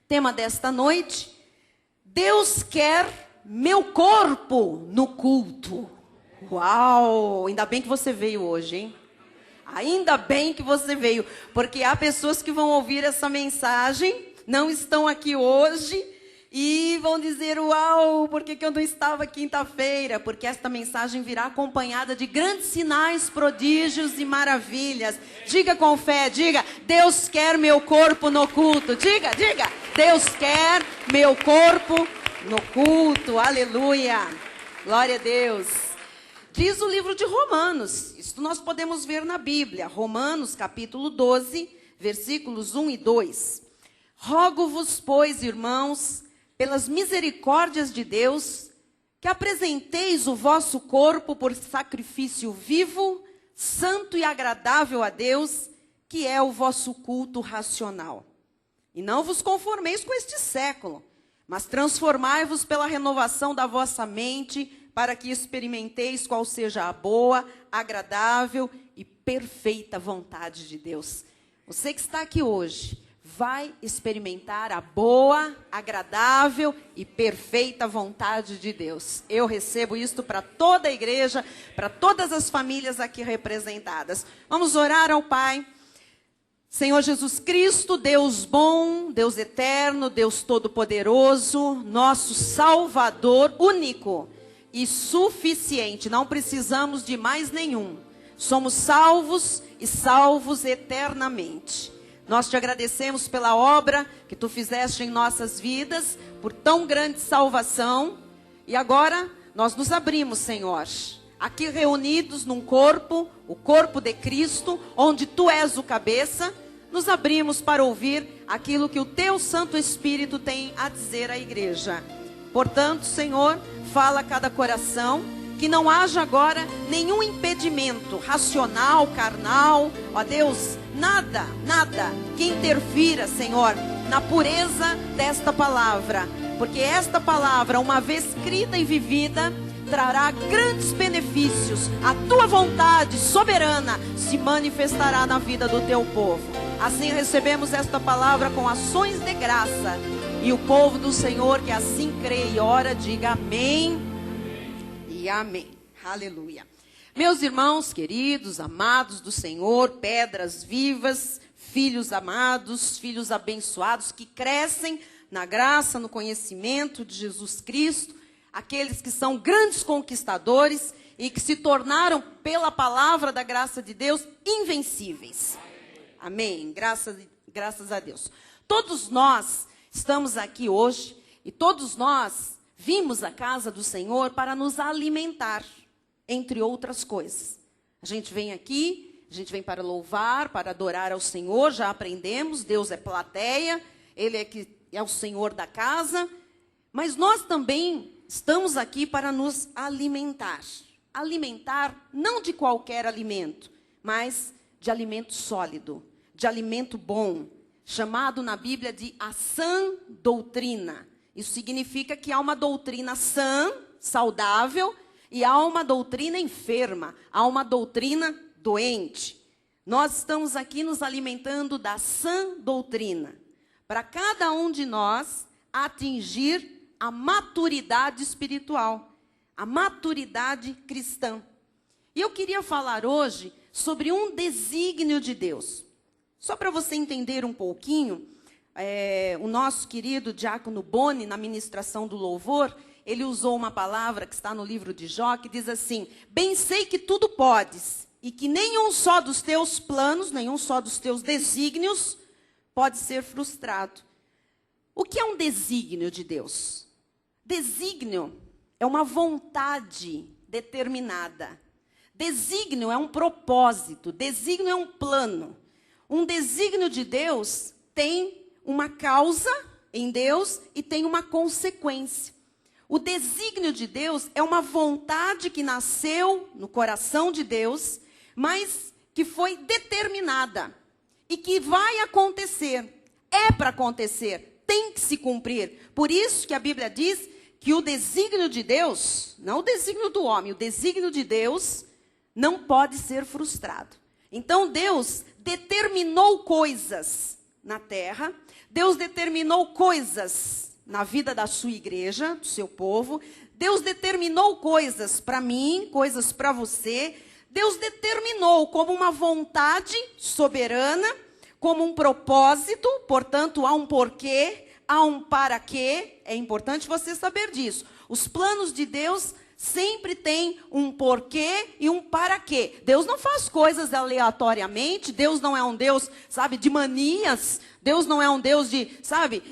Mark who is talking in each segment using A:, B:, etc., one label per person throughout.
A: Tema desta noite: Deus quer meu corpo no culto. Uau! Ainda bem que você veio hoje, hein? Ainda bem que você veio, porque há pessoas que vão ouvir essa mensagem, não estão aqui hoje e vão dizer: uau, por que eu não estava quinta-feira? Porque esta mensagem virá acompanhada de grandes sinais, prodígios e maravilhas. Diga com fé, diga: Deus quer meu corpo no culto. Diga, diga: Deus quer meu corpo no culto. Aleluia, glória a Deus. Diz o livro de Romanos, isso nós podemos ver na Bíblia, Romanos capítulo 12, versículos 1 e 2. Rogo-vos, pois, irmãos, pelas misericórdias de Deus, que apresenteis o vosso corpo por sacrifício vivo, santo e agradável a Deus, que é o vosso culto racional. E não vos conformeis com este século, mas transformai-vos pela renovação da vossa mente, para que experimenteis qual seja a boa, agradável e perfeita vontade de Deus. Você que está aqui hoje vai experimentar a boa, agradável e perfeita vontade de Deus. Eu recebo isto para toda a igreja, para todas as famílias aqui representadas. Vamos orar ao Pai. Senhor Jesus Cristo, Deus bom, Deus eterno, Deus todo-poderoso, nosso Salvador único e suficiente, não precisamos de mais nenhum. Somos salvos e salvos eternamente. Nós te agradecemos pela obra que tu fizeste em nossas vidas, por tão grande salvação. E agora nós nos abrimos, Senhor, aqui reunidos num corpo, o corpo de Cristo, onde tu és o cabeça. Nos abrimos para ouvir aquilo que o teu Santo Espírito tem a dizer à igreja. Portanto, Senhor, fala a cada coração, que não haja agora nenhum impedimento racional, carnal, ó Deus, nada que interfira, Senhor, na pureza desta palavra, porque esta palavra, uma vez escrita e vivida, trará grandes benefícios. A tua vontade soberana se manifestará na vida do teu povo. Assim recebemos esta palavra com ações de graça. E o povo do Senhor que assim crê e ora, diga amém e amém. Aleluia. Meus irmãos queridos, amados do Senhor, pedras vivas, filhos amados, filhos abençoados, que crescem na graça, no conhecimento de Jesus Cristo, aqueles que são grandes conquistadores e que se tornaram, pela palavra da graça de Deus, invencíveis. Amém. Graças a Deus. Todos nós estamos aqui hoje e todos nós vimos à casa do Senhor para nos alimentar, entre outras coisas. A gente vem aqui, a gente vem para louvar, para adorar ao Senhor, já aprendemos, Deus é plateia, Ele é o Senhor da casa, mas nós também estamos aqui para nos alimentar. Alimentar não de qualquer alimento, mas de alimento sólido, de alimento bom, chamado na Bíblia de a sã doutrina. Isso significa que há uma doutrina sã, saudável, e há uma doutrina enferma, há uma doutrina doente. Nós estamos aqui nos alimentando da sã doutrina, para cada um de nós atingir a maturidade espiritual, a maturidade cristã. E eu queria falar hoje sobre um desígnio de Deus. Só para você entender um pouquinho, o nosso querido diácono Boni, na ministração do louvor, ele usou uma palavra que está no livro de Jó, que diz assim: bem sei que tudo podes, e que nenhum só dos teus planos, nenhum só dos teus desígnios pode ser frustrado. O que é um desígnio de Deus? Desígnio é uma vontade determinada. Desígnio é um propósito, desígnio é um plano. Um desígnio de Deus tem uma causa em Deus e tem uma consequência. O desígnio de Deus é uma vontade que nasceu no coração de Deus, mas que foi determinada e que vai acontecer. É para acontecer, tem que se cumprir. Por isso que a Bíblia diz que o desígnio de Deus, não o desígnio do homem, o desígnio de Deus não pode ser frustrado. Então Deus determinou coisas na terra. Deus determinou coisas na vida da sua igreja, do seu povo. Deus determinou coisas para mim, coisas para você. Deus determinou como uma vontade soberana, como um propósito, portanto, há um porquê, há um para quê. É importante você saber disso. Os planos de Deus sempre têm um porquê e um para quê. Deus não faz coisas aleatoriamente. Deus não é um Deus, sabe, de manias. Deus não é um Deus de, sabe,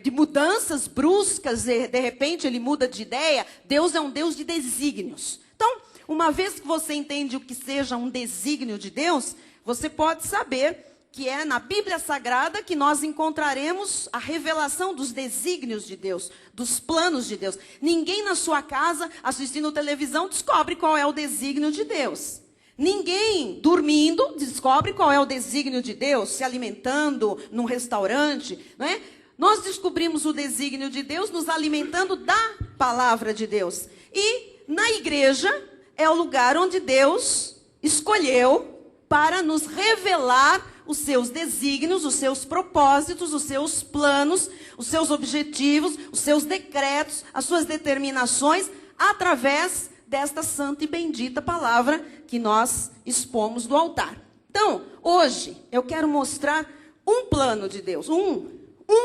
A: de mudanças bruscas. De repente ele muda de ideia. Deus é um Deus de desígnios. Então, uma vez que você entende o que seja um desígnio de Deus, você pode saber que é na Bíblia Sagrada que nós encontraremos a revelação dos desígnios de Deus, dos planos de Deus. Ninguém na sua casa, assistindo televisão, descobre qual é o desígnio de Deus. Ninguém, dormindo, descobre qual é o desígnio de Deus, se alimentando num restaurante, não é? Nós descobrimos o desígnio de Deus nos alimentando da palavra de Deus. E na igreja é o lugar onde Deus escolheu para nos revelar os seus desígnios, os seus propósitos, os seus planos, os seus objetivos, os seus decretos, as suas determinações, através desta santa e bendita palavra que nós expomos do altar. Então, hoje, eu quero mostrar um plano de Deus, um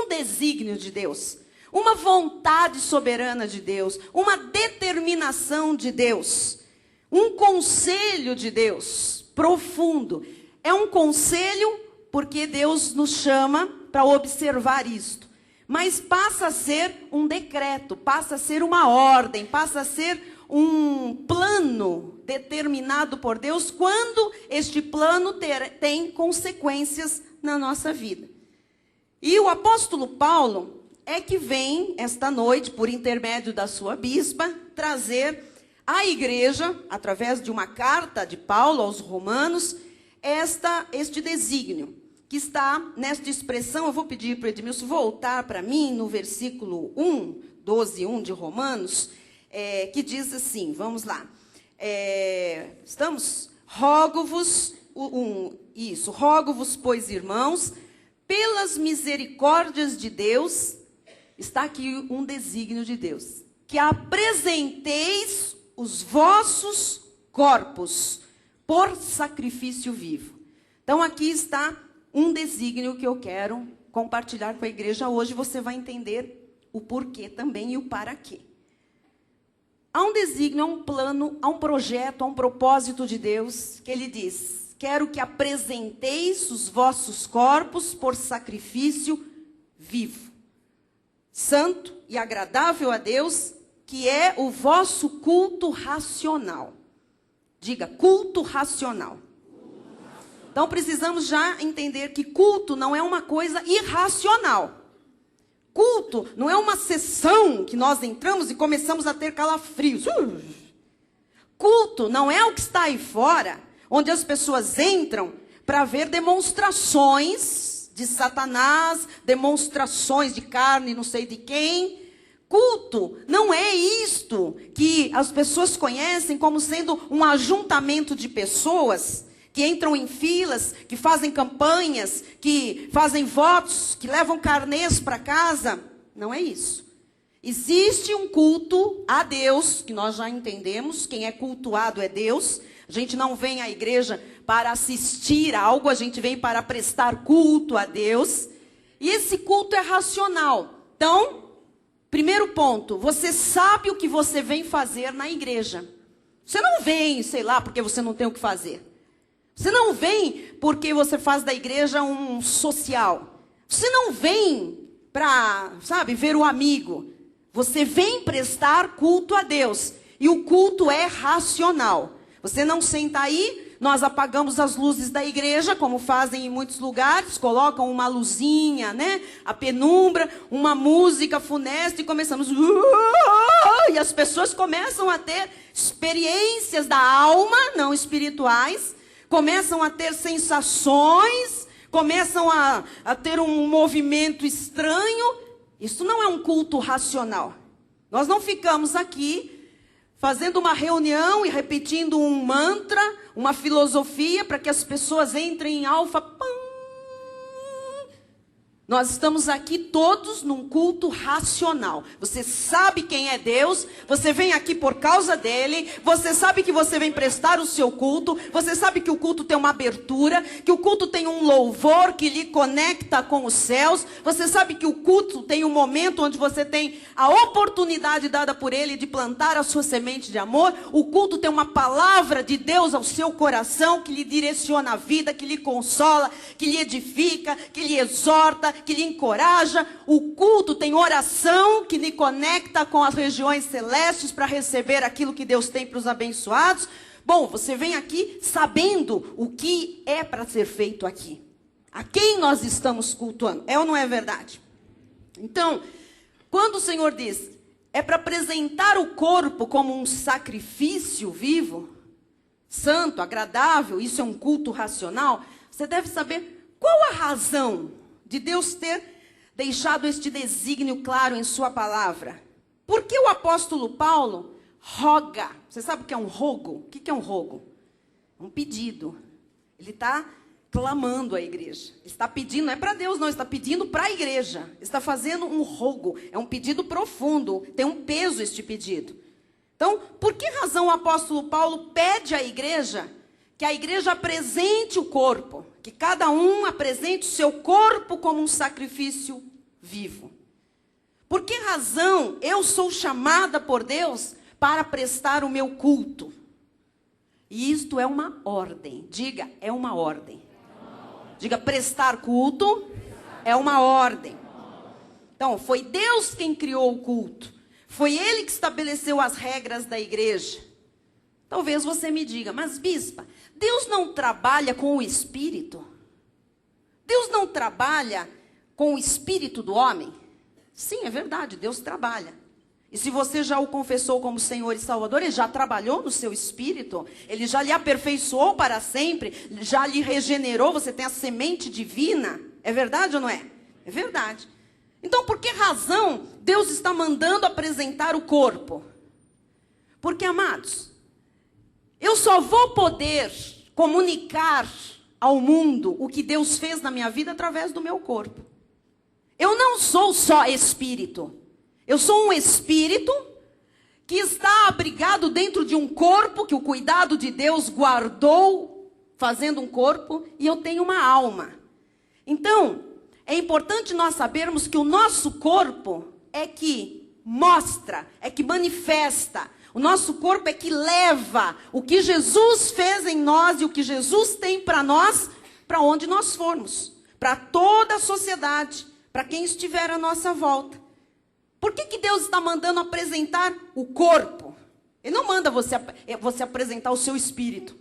A: desígnio de Deus, uma vontade soberana de Deus, uma determinação de Deus, um conselho de Deus profundo. É um conselho porque Deus nos chama para observar isto. Mas passa a ser um decreto, passa a ser uma ordem, passa a ser um plano determinado por Deus quando este plano tem consequências na nossa vida. E o apóstolo Paulo é que vem esta noite, por intermédio da sua bispa, trazer à igreja, através de uma carta de Paulo aos Romanos, este desígnio, que está nesta expressão. Eu vou pedir para o Edmilson voltar para mim no versículo 12:1 de Romanos, que diz assim, vamos lá. Rogo-vos, rogo-vos, pois, irmãos, pelas misericórdias de Deus, está aqui um desígnio de Deus, que apresenteis os vossos corpos por sacrifício vivo. Então, aqui está um desígnio que eu quero compartilhar com a igreja hoje. Você vai entender o porquê também e o para quê. Há um desígnio, há um plano, há um projeto, há um propósito de Deus, que ele diz: quero que apresenteis os vossos corpos por sacrifício vivo, santo e agradável a Deus, que é o vosso culto racional. Diga, culto racional. Então, precisamos já entender que culto não é uma coisa irracional. Culto não é uma sessão que nós entramos e começamos a ter calafrios. Culto não é o que está aí fora, onde as pessoas entram para ver demonstrações de Satanás, demonstrações de carne, não sei de quem. Culto não é isto que as pessoas conhecem como sendo um ajuntamento de pessoas que entram em filas, que fazem campanhas, que fazem votos, que levam carnês para casa. Não é isso. Existe um culto a Deus, que nós já entendemos. Quem é cultuado é Deus. A gente não vem à igreja para assistir a algo, a gente vem para prestar culto a Deus. E esse culto é racional. Então, primeiro ponto, você sabe o que você vem fazer na igreja. Você não vem, sei lá, porque você não tem o que fazer. Você não vem porque você faz da igreja um social. Você não vem para, sabe, ver o amigo. Você vem prestar culto a Deus. E o culto é racional. Você não senta aí, nós apagamos as luzes da igreja, como fazem em muitos lugares, colocam uma luzinha, né? A penumbra, uma música funesta e começamos... E as pessoas começam a ter experiências da alma, não espirituais, começam a ter sensações, começam a ter um movimento estranho. Isso não é um culto racional. Nós não ficamos aqui fazendo uma reunião e repetindo um mantra, uma filosofia, para que as pessoas entrem em alfa. Nós estamos aqui todos num culto racional. Você sabe quem é Deus, você vem aqui por causa dele, você sabe que você vem prestar o seu culto, você sabe que o culto tem uma abertura, que o culto tem um louvor que lhe conecta com os céus, você sabe que o culto tem um momento onde você tem a oportunidade dada por ele de plantar a sua semente de amor, o culto tem uma palavra de Deus ao seu coração que lhe direciona a vida, que lhe consola, que lhe edifica, que lhe exorta, que lhe encoraja. O culto tem oração que lhe conecta com as regiões celestes para receber aquilo que Deus tem para os abençoados. Bom, você vem aqui sabendo o que é para ser feito aqui. A quem nós estamos cultuando? É ou não é verdade? Então, quando o Senhor diz, é para apresentar o corpo como um sacrifício vivo, santo, agradável, isso é um culto racional, você deve saber qual a razão de Deus ter deixado este desígnio claro em sua palavra. Por que o apóstolo Paulo roga? Você sabe o que é um rogo? O que é um rogo? Um pedido. Ele está clamando à igreja. Ele está pedindo, não é para Deus não, ele está pedindo para a igreja. Ele está fazendo um rogo. É um pedido profundo, tem um peso este pedido. Então, por que razão o apóstolo Paulo pede à igreja que a igreja apresente o corpo, que cada um apresente o seu corpo como um sacrifício vivo? Por que razão eu sou chamada por Deus para prestar o meu culto? E isto é uma ordem. Diga, é uma ordem. Diga, prestar culto é uma ordem. Então, foi Deus quem criou o culto. Foi Ele que estabeleceu as regras da igreja. Talvez você me diga, mas bispa, Deus não trabalha com o espírito? Deus não trabalha com o espírito do homem? Sim, é verdade, Deus trabalha. E se você já o confessou como Senhor e Salvador, Ele já trabalhou no seu espírito, Ele já lhe aperfeiçoou para sempre, já lhe regenerou, você tem a semente divina. É verdade ou não é? É verdade. Então, por que razão Deus está mandando apresentar o corpo? Porque, amados, eu só vou poder comunicar ao mundo o que Deus fez na minha vida através do meu corpo. Eu não sou só espírito. Eu sou um espírito que está abrigado dentro de um corpo que o cuidado de Deus guardou, fazendo um corpo, e eu tenho uma alma. Então, é importante nós sabermos que o nosso corpo é que mostra, é que manifesta. O nosso corpo é que leva o que Jesus fez em nós e o que Jesus tem para nós, para onde nós formos. Para toda a sociedade, para quem estiver à nossa volta. Por que Deus está mandando apresentar o corpo? Ele não manda você apresentar o seu espírito.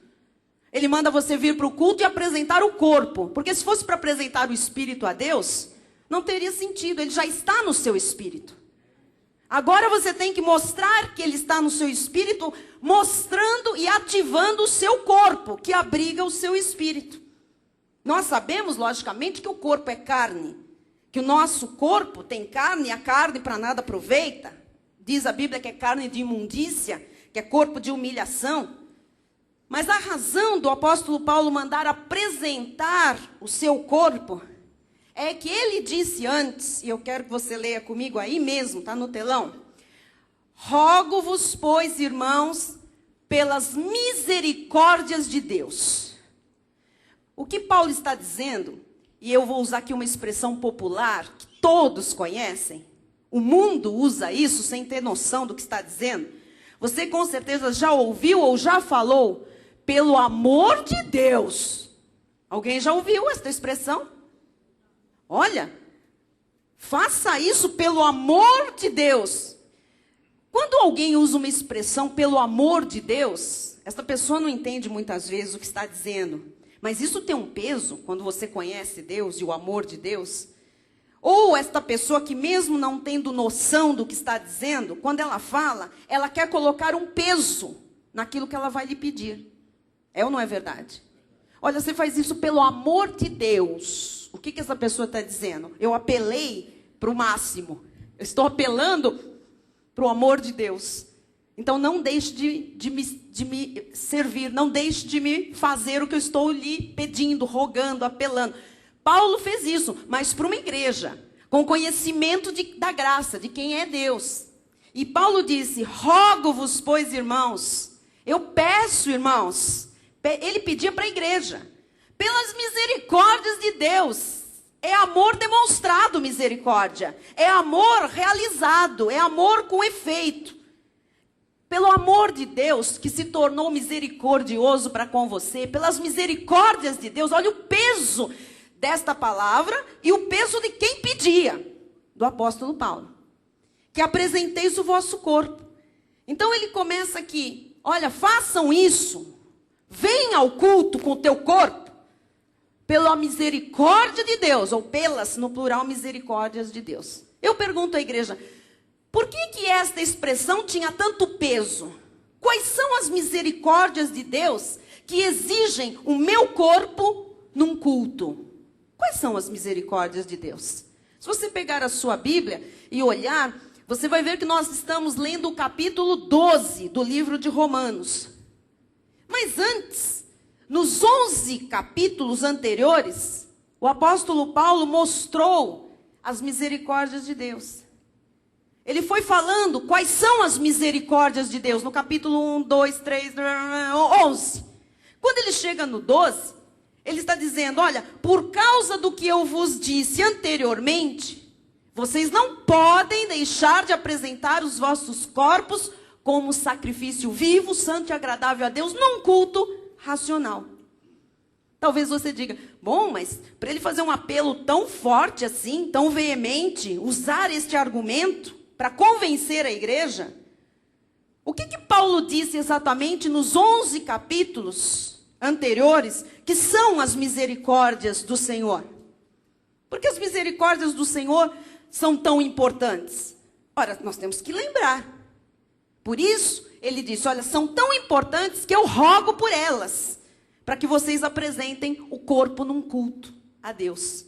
A: Ele manda você vir para o culto e apresentar o corpo. Porque se fosse para apresentar o espírito a Deus, não teria sentido. Ele já está no seu espírito. Agora você tem que mostrar que Ele está no seu espírito, mostrando e ativando o seu corpo, que abriga o seu espírito. Nós sabemos, logicamente, que o corpo é carne. Que o nosso corpo tem carne e a carne para nada aproveita. Diz a Bíblia que é carne de imundícia, que é corpo de humilhação. Mas a razão do apóstolo Paulo mandar apresentar o seu corpo é que ele disse antes, e eu quero que você leia comigo aí mesmo, está no telão. Rogo-vos, pois, irmãos, pelas misericórdias de Deus. O que Paulo está dizendo, e eu vou usar aqui uma expressão popular, que todos conhecem, o mundo usa isso sem ter noção do que está dizendo. Você com certeza já ouviu ou já falou, pelo amor de Deus. Alguém já ouviu esta expressão? Olha, faça isso pelo amor de Deus. Quando alguém usa uma expressão pelo amor de Deus, essa pessoa não entende muitas vezes o que está dizendo. Mas isso tem um peso quando você conhece Deus e o amor de Deus. Ou esta pessoa que mesmo não tendo noção do que está dizendo, quando ela fala, ela quer colocar um peso naquilo que ela vai lhe pedir. É ou não é verdade? Olha, você faz isso pelo amor de Deus. O que essa pessoa está dizendo? Eu apelei para o máximo. Eu estou apelando para o amor de Deus. Então não deixe de me servir. Não deixe de me fazer o que eu estou lhe pedindo, rogando, apelando. Paulo fez isso, mas para uma igreja, com conhecimento da graça, de quem é Deus. E Paulo disse, rogo-vos, pois, irmãos, eu peço, irmãos, ele pedia para a igreja, pelas misericórdias de Deus. É amor demonstrado, misericórdia. É amor realizado, é amor com efeito. Pelo amor de Deus, que se tornou misericordioso para com você, pelas misericórdias de Deus, olha o peso desta palavra e o peso de quem pedia, do apóstolo Paulo. Que apresenteis o vosso corpo. Então ele começa aqui, olha, façam isso, venha ao culto com o teu corpo, pela misericórdia de Deus, ou pelas, no plural, misericórdias de Deus. Eu pergunto à igreja, por que esta expressão tinha tanto peso? Quais são as misericórdias de Deus que exigem o meu corpo num culto? Quais são as misericórdias de Deus? Se você pegar a sua Bíblia e olhar, você vai ver que nós estamos lendo o capítulo 12 do livro de Romanos. Mas antes, nos 11 capítulos anteriores, o apóstolo Paulo mostrou as misericórdias de Deus. Ele foi falando quais são as misericórdias de Deus, no capítulo 1, 2, 3, 11. Quando ele chega no 12, ele está dizendo, olha, por causa do que eu vos disse anteriormente, vocês não podem deixar de apresentar os vossos corpos como sacrifício vivo, santo e agradável a Deus, num culto racional. Talvez você diga, bom, mas para ele fazer um apelo tão forte assim, tão veemente, usar este argumento para convencer a igreja, o que Paulo disse exatamente nos 11 capítulos anteriores, que são as misericórdias do Senhor? Porque as misericórdias do Senhor são tão importantes? Ora, nós temos que lembrar. Por isso, ele disse, olha, são tão importantes que eu rogo por elas, para que vocês apresentem o corpo num culto a Deus.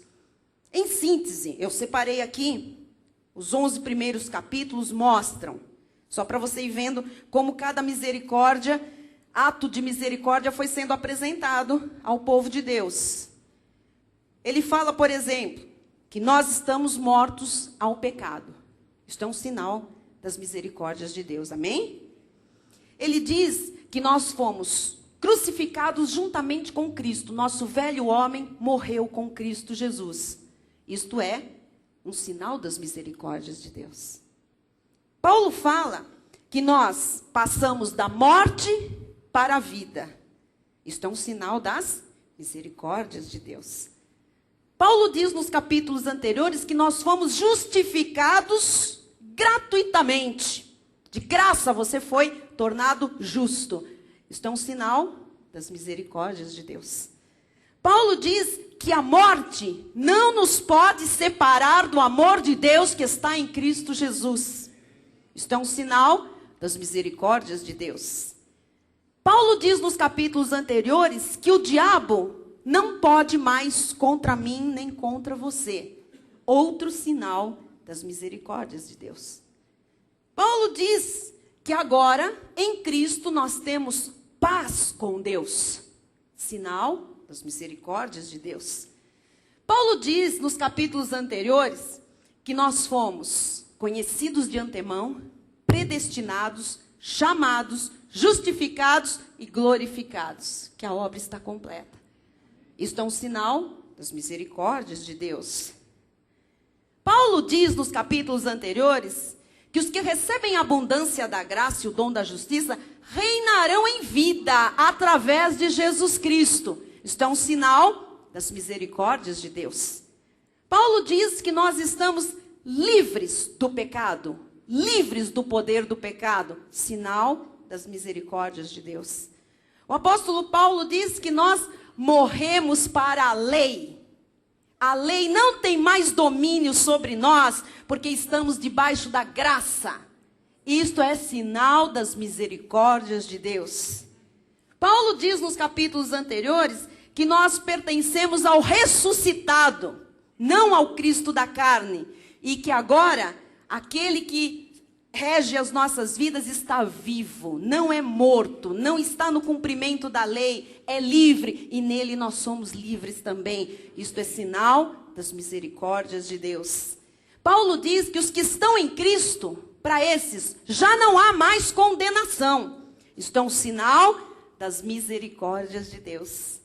A: Em síntese, eu separei aqui, os 11 primeiros capítulos mostram, só para você ir vendo como cada misericórdia, ato de misericórdia foi sendo apresentado ao povo de Deus. Ele fala, por exemplo, que nós estamos mortos ao pecado. Isto é um sinal das misericórdias de Deus, amém? Ele diz que nós fomos crucificados juntamente com Cristo. Nosso velho homem morreu com Cristo Jesus. Isto é um sinal das misericórdias de Deus. Paulo fala que nós passamos da morte para a vida. Isto é um sinal das misericórdias de Deus. Paulo diz nos capítulos anteriores que nós fomos justificados gratuitamente. De graça você foi tornado justo. Isto é um sinal das misericórdias de Deus. Paulo diz que a morte não nos pode separar do amor de Deus que está em Cristo Jesus. Isto é um sinal das misericórdias de Deus. Paulo diz nos capítulos anteriores que o diabo não pode mais contra mim nem contra você. Outro sinal das misericórdias de Deus. Paulo diz que agora, em Cristo, nós temos paz com Deus. Sinal das misericórdias de Deus. Paulo diz nos capítulos anteriores que nós fomos conhecidos de antemão, predestinados, chamados, justificados e glorificados. Que a obra está completa. Isto é um sinal das misericórdias de Deus. Paulo diz nos capítulos anteriores que os que recebem a abundância da graça e o dom da justiça reinarão em vida através de Jesus Cristo. Isto é um sinal das misericórdias de Deus. Paulo diz que nós estamos livres do pecado, livres do poder do pecado, sinal das misericórdias de Deus. O apóstolo Paulo diz que nós morremos para a lei. A lei não tem mais domínio sobre nós, porque estamos debaixo da graça. Isto é sinal das misericórdias de Deus. Paulo diz nos capítulos anteriores que nós pertencemos ao ressuscitado, não ao Cristo da carne. E que agora, aquele que rege as nossas vidas está vivo, não é morto, não está no cumprimento da lei, é livre e nele nós somos livres também. Isto é sinal das misericórdias de Deus. Paulo diz que os que estão em Cristo, para esses, já não há mais condenação. Isto é um sinal das misericórdias de Deus.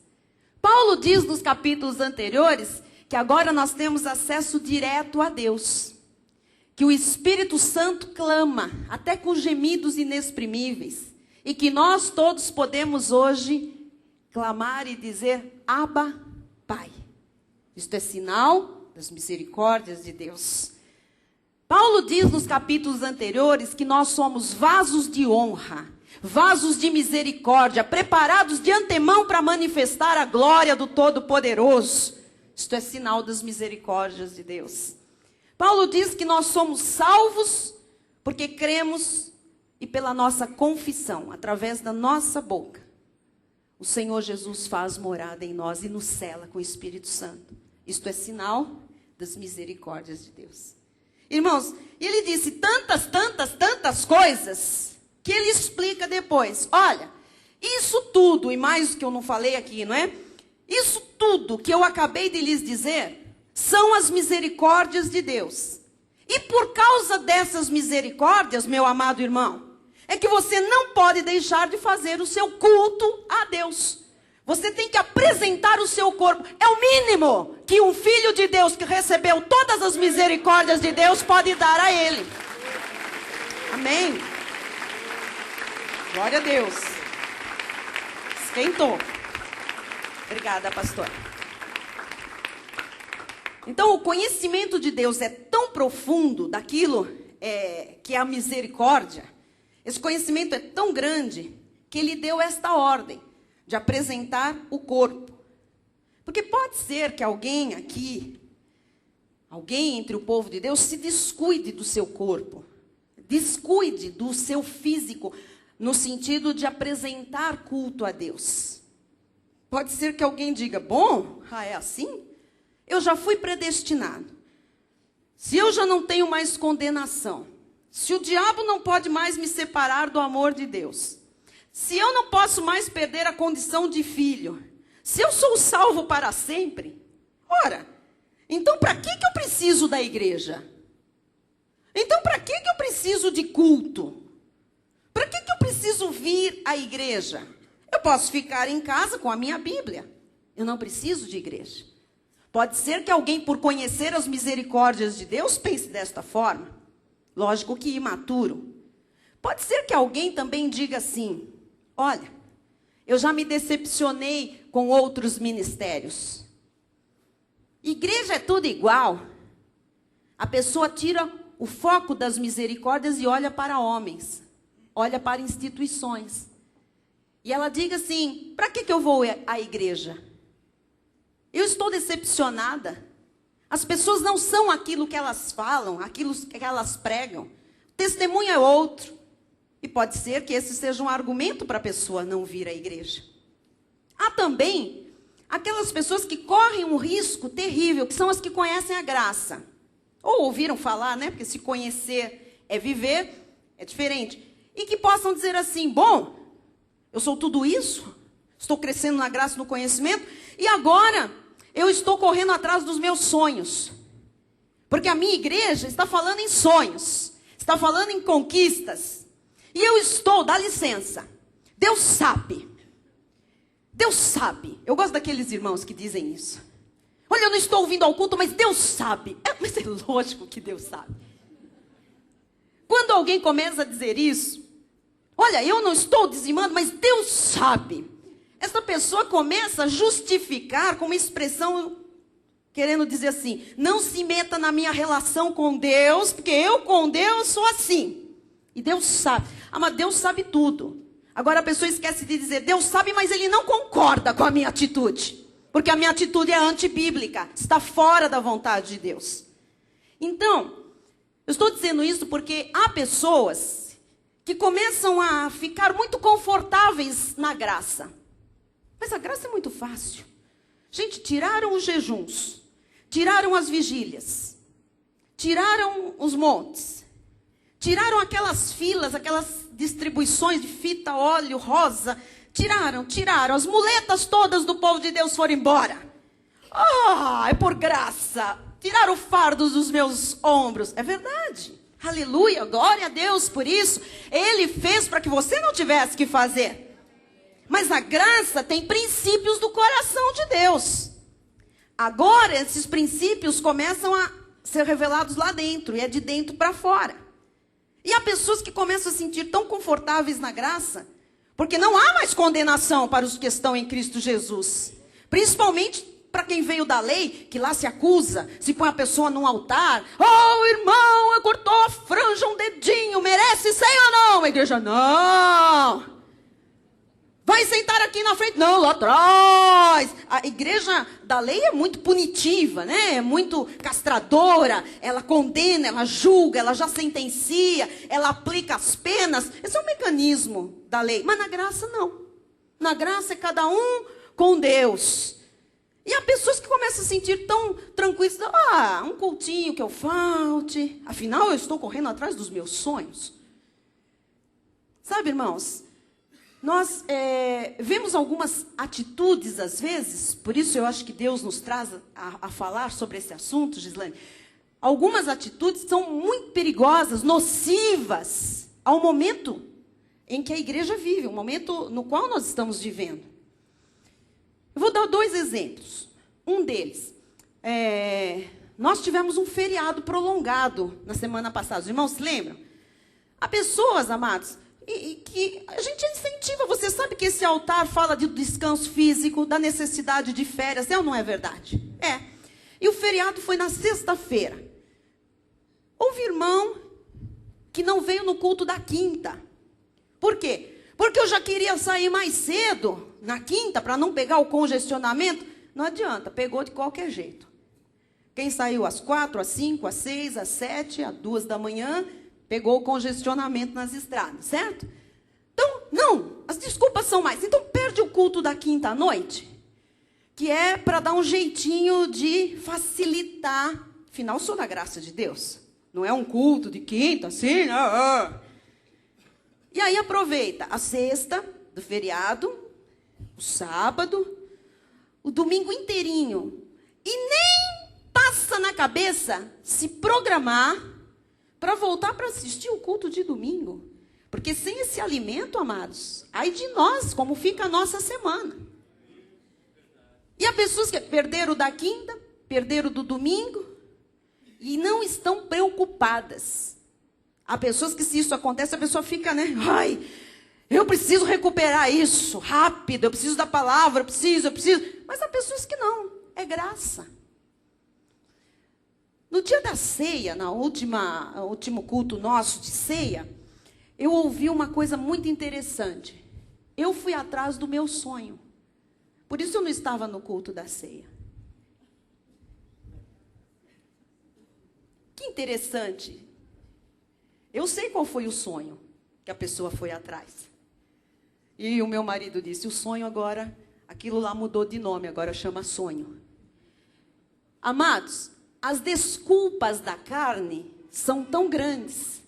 A: Paulo diz nos capítulos anteriores que agora nós temos acesso direto a Deus. Que o Espírito Santo clama, até com gemidos inexprimíveis. E que nós todos podemos hoje clamar e dizer, Abba, Pai. Isto é sinal das misericórdias de Deus. Paulo diz nos capítulos anteriores que nós somos vasos de honra, vasos de misericórdia, preparados de antemão para manifestar a glória do Todo-Poderoso. Isto é sinal das misericórdias de Deus. Paulo diz que nós somos salvos porque cremos e pela nossa confissão, através da nossa boca. O Senhor Jesus faz morada em nós e nos sela com o Espírito Santo. Isto é sinal das misericórdias de Deus. Irmãos, ele disse tantas coisas que ele explica depois. Olha, isso tudo, e mais que eu não falei aqui, não é? Isso tudo que eu acabei de lhes dizer são as misericórdias de Deus. E por causa dessas misericórdias, meu amado irmão, é que você não pode deixar de fazer o seu culto a Deus. Você tem que apresentar o seu corpo. É o mínimo que um filho de Deus que recebeu todas as misericórdias de Deus pode dar a ele. Amém? Glória a Deus. Esquentou. Obrigada, pastor. Então, o conhecimento de Deus é tão profundo daquilo que é a misericórdia. Esse conhecimento é tão grande que ele deu esta ordem de apresentar o corpo. Porque pode ser que alguém aqui, alguém entre o povo de Deus, se descuide do seu corpo. Descuide do seu físico, no sentido de apresentar culto a Deus. Pode ser que alguém diga, bom, é assim? Eu já fui predestinado. Se eu já não tenho mais condenação, se o diabo não pode mais me separar do amor de Deus, se eu não posso mais perder a condição de filho, se eu sou salvo para sempre, ora, então para que eu preciso da igreja? Então para que eu preciso de culto? Para que eu preciso vir à igreja? Eu posso ficar em casa com a minha Bíblia. Eu não preciso de igreja. Pode ser que alguém, por conhecer as misericórdias de Deus, pense desta forma. Lógico que imaturo. Pode ser que alguém também diga assim, olha, eu já me decepcionei com outros ministérios. Igreja é tudo igual. A pessoa tira o foco das misericórdias e olha para homens. Olha para instituições. E ela diga assim, para que eu vou à igreja? Eu estou decepcionada. As pessoas não são aquilo que elas falam, aquilo que elas pregam. O testemunho é outro. E pode ser que esse seja um argumento para a pessoa não vir à igreja. Há também aquelas pessoas que correm um risco terrível, que são as que conhecem a graça. Ou ouviram falar, né? Porque se conhecer é viver, é diferente. E que possam dizer assim, bom, eu sou tudo isso, estou crescendo na graça e no conhecimento, e agora eu estou correndo atrás dos meus sonhos. Porque a minha igreja está falando em sonhos, está falando em conquistas. E eu estou, dá licença, Deus sabe. Deus sabe. Eu gosto daqueles irmãos que dizem isso. Olha, eu não estou ouvindo ao culto, mas Deus sabe. Mas é lógico que Deus sabe. Quando alguém começa a dizer isso, olha, eu não estou dizimando, mas Deus sabe. Essa pessoa começa a justificar com uma expressão querendo dizer assim, não se meta na minha relação com Deus, porque eu com Deus sou assim. E Deus sabe. Mas Deus sabe tudo. Agora a pessoa esquece de dizer, Deus sabe, mas Ele não concorda com a minha atitude. Porque a minha atitude é antibíblica, está fora da vontade de Deus. Então, eu estou dizendo isso porque há pessoas que começam a ficar muito confortáveis na graça. Mas a graça é muito fácil. Gente, tiraram os jejuns, tiraram as vigílias, tiraram os montes, Tiraram aquelas filas, aquelas distribuições de fita, óleo, rosa. Tiraram. As muletas todas do povo de Deus foram embora. É por graça. Tiraram fardos dos meus ombros. É verdade. Aleluia, glória a Deus por isso. Ele fez para que você não tivesse que fazer. Mas a graça tem princípios do coração de Deus. Agora, esses princípios começam a ser revelados lá dentro. E é de dentro para fora. E há pessoas que começam a se sentir tão confortáveis na graça, porque não há mais condenação para os que estão em Cristo Jesus. Principalmente para quem veio da lei, que lá se acusa, se põe a pessoa num altar. Irmão, cortou a franja um dedinho, merece ser ou não? A igreja, não. Vai sentar aqui na frente? Não, lá atrás. A igreja da lei é muito punitiva, né? É muito castradora. Ela condena, ela julga, ela já sentencia, ela aplica as penas. Esse é o mecanismo da lei. Mas na graça, não. Na graça é cada um com Deus. E há pessoas que começam a se sentir tão tranquilas. Um cultinho que eu falte. Afinal, eu estou correndo atrás dos meus sonhos. Sabe, irmãos? Nós vemos algumas atitudes, às vezes, por isso eu acho que Deus nos traz a falar sobre esse assunto, Gislane. Algumas atitudes são muito perigosas, nocivas, ao momento em que a igreja vive, o momento no qual nós estamos vivendo. Eu vou dar 2 exemplos. Um deles, nós tivemos um feriado prolongado na semana passada. Os irmãos se lembram? Há pessoas, amados, e que a gente incentiva. Você sabe que esse altar fala de descanso físico, da necessidade de férias. É ou não é verdade? É. E o feriado foi na sexta-feira. Houve irmão que não veio no culto da quinta. Por quê? Porque eu já queria sair mais cedo, na quinta, para não pegar o congestionamento. Não adianta, pegou de qualquer jeito. Quem saiu às 4, às 5, às 6, às 7, às 2 da manhã... pegou o congestionamento nas estradas, certo? Então, não, as desculpas são mais. Então, perde o culto da quinta à noite, que é para dar um jeitinho de facilitar. Afinal, sou da graça de Deus. Não é um culto de quinta, assim, não. E aí aproveita a sexta do feriado, o sábado, o domingo inteirinho. E nem passa na cabeça se programar para voltar para assistir o culto de domingo. Porque sem esse alimento, amados, ai de nós, como fica a nossa semana. E há pessoas que perderam da quinta, perderam do domingo, e não estão preocupadas. Há pessoas que, se isso acontece, a pessoa fica, né? Ai, eu preciso recuperar isso rápido, eu preciso da palavra, eu preciso. Mas há pessoas que não, é graça. No dia da ceia, último culto nosso de ceia, eu ouvi uma coisa muito interessante. Eu fui atrás do meu sonho. Por isso eu não estava no culto da ceia. Que interessante. Eu sei qual foi o sonho que a pessoa foi atrás. E o meu marido disse, o sonho agora, aquilo lá mudou de nome, agora chama sonho. Amados, as desculpas da carne são tão grandes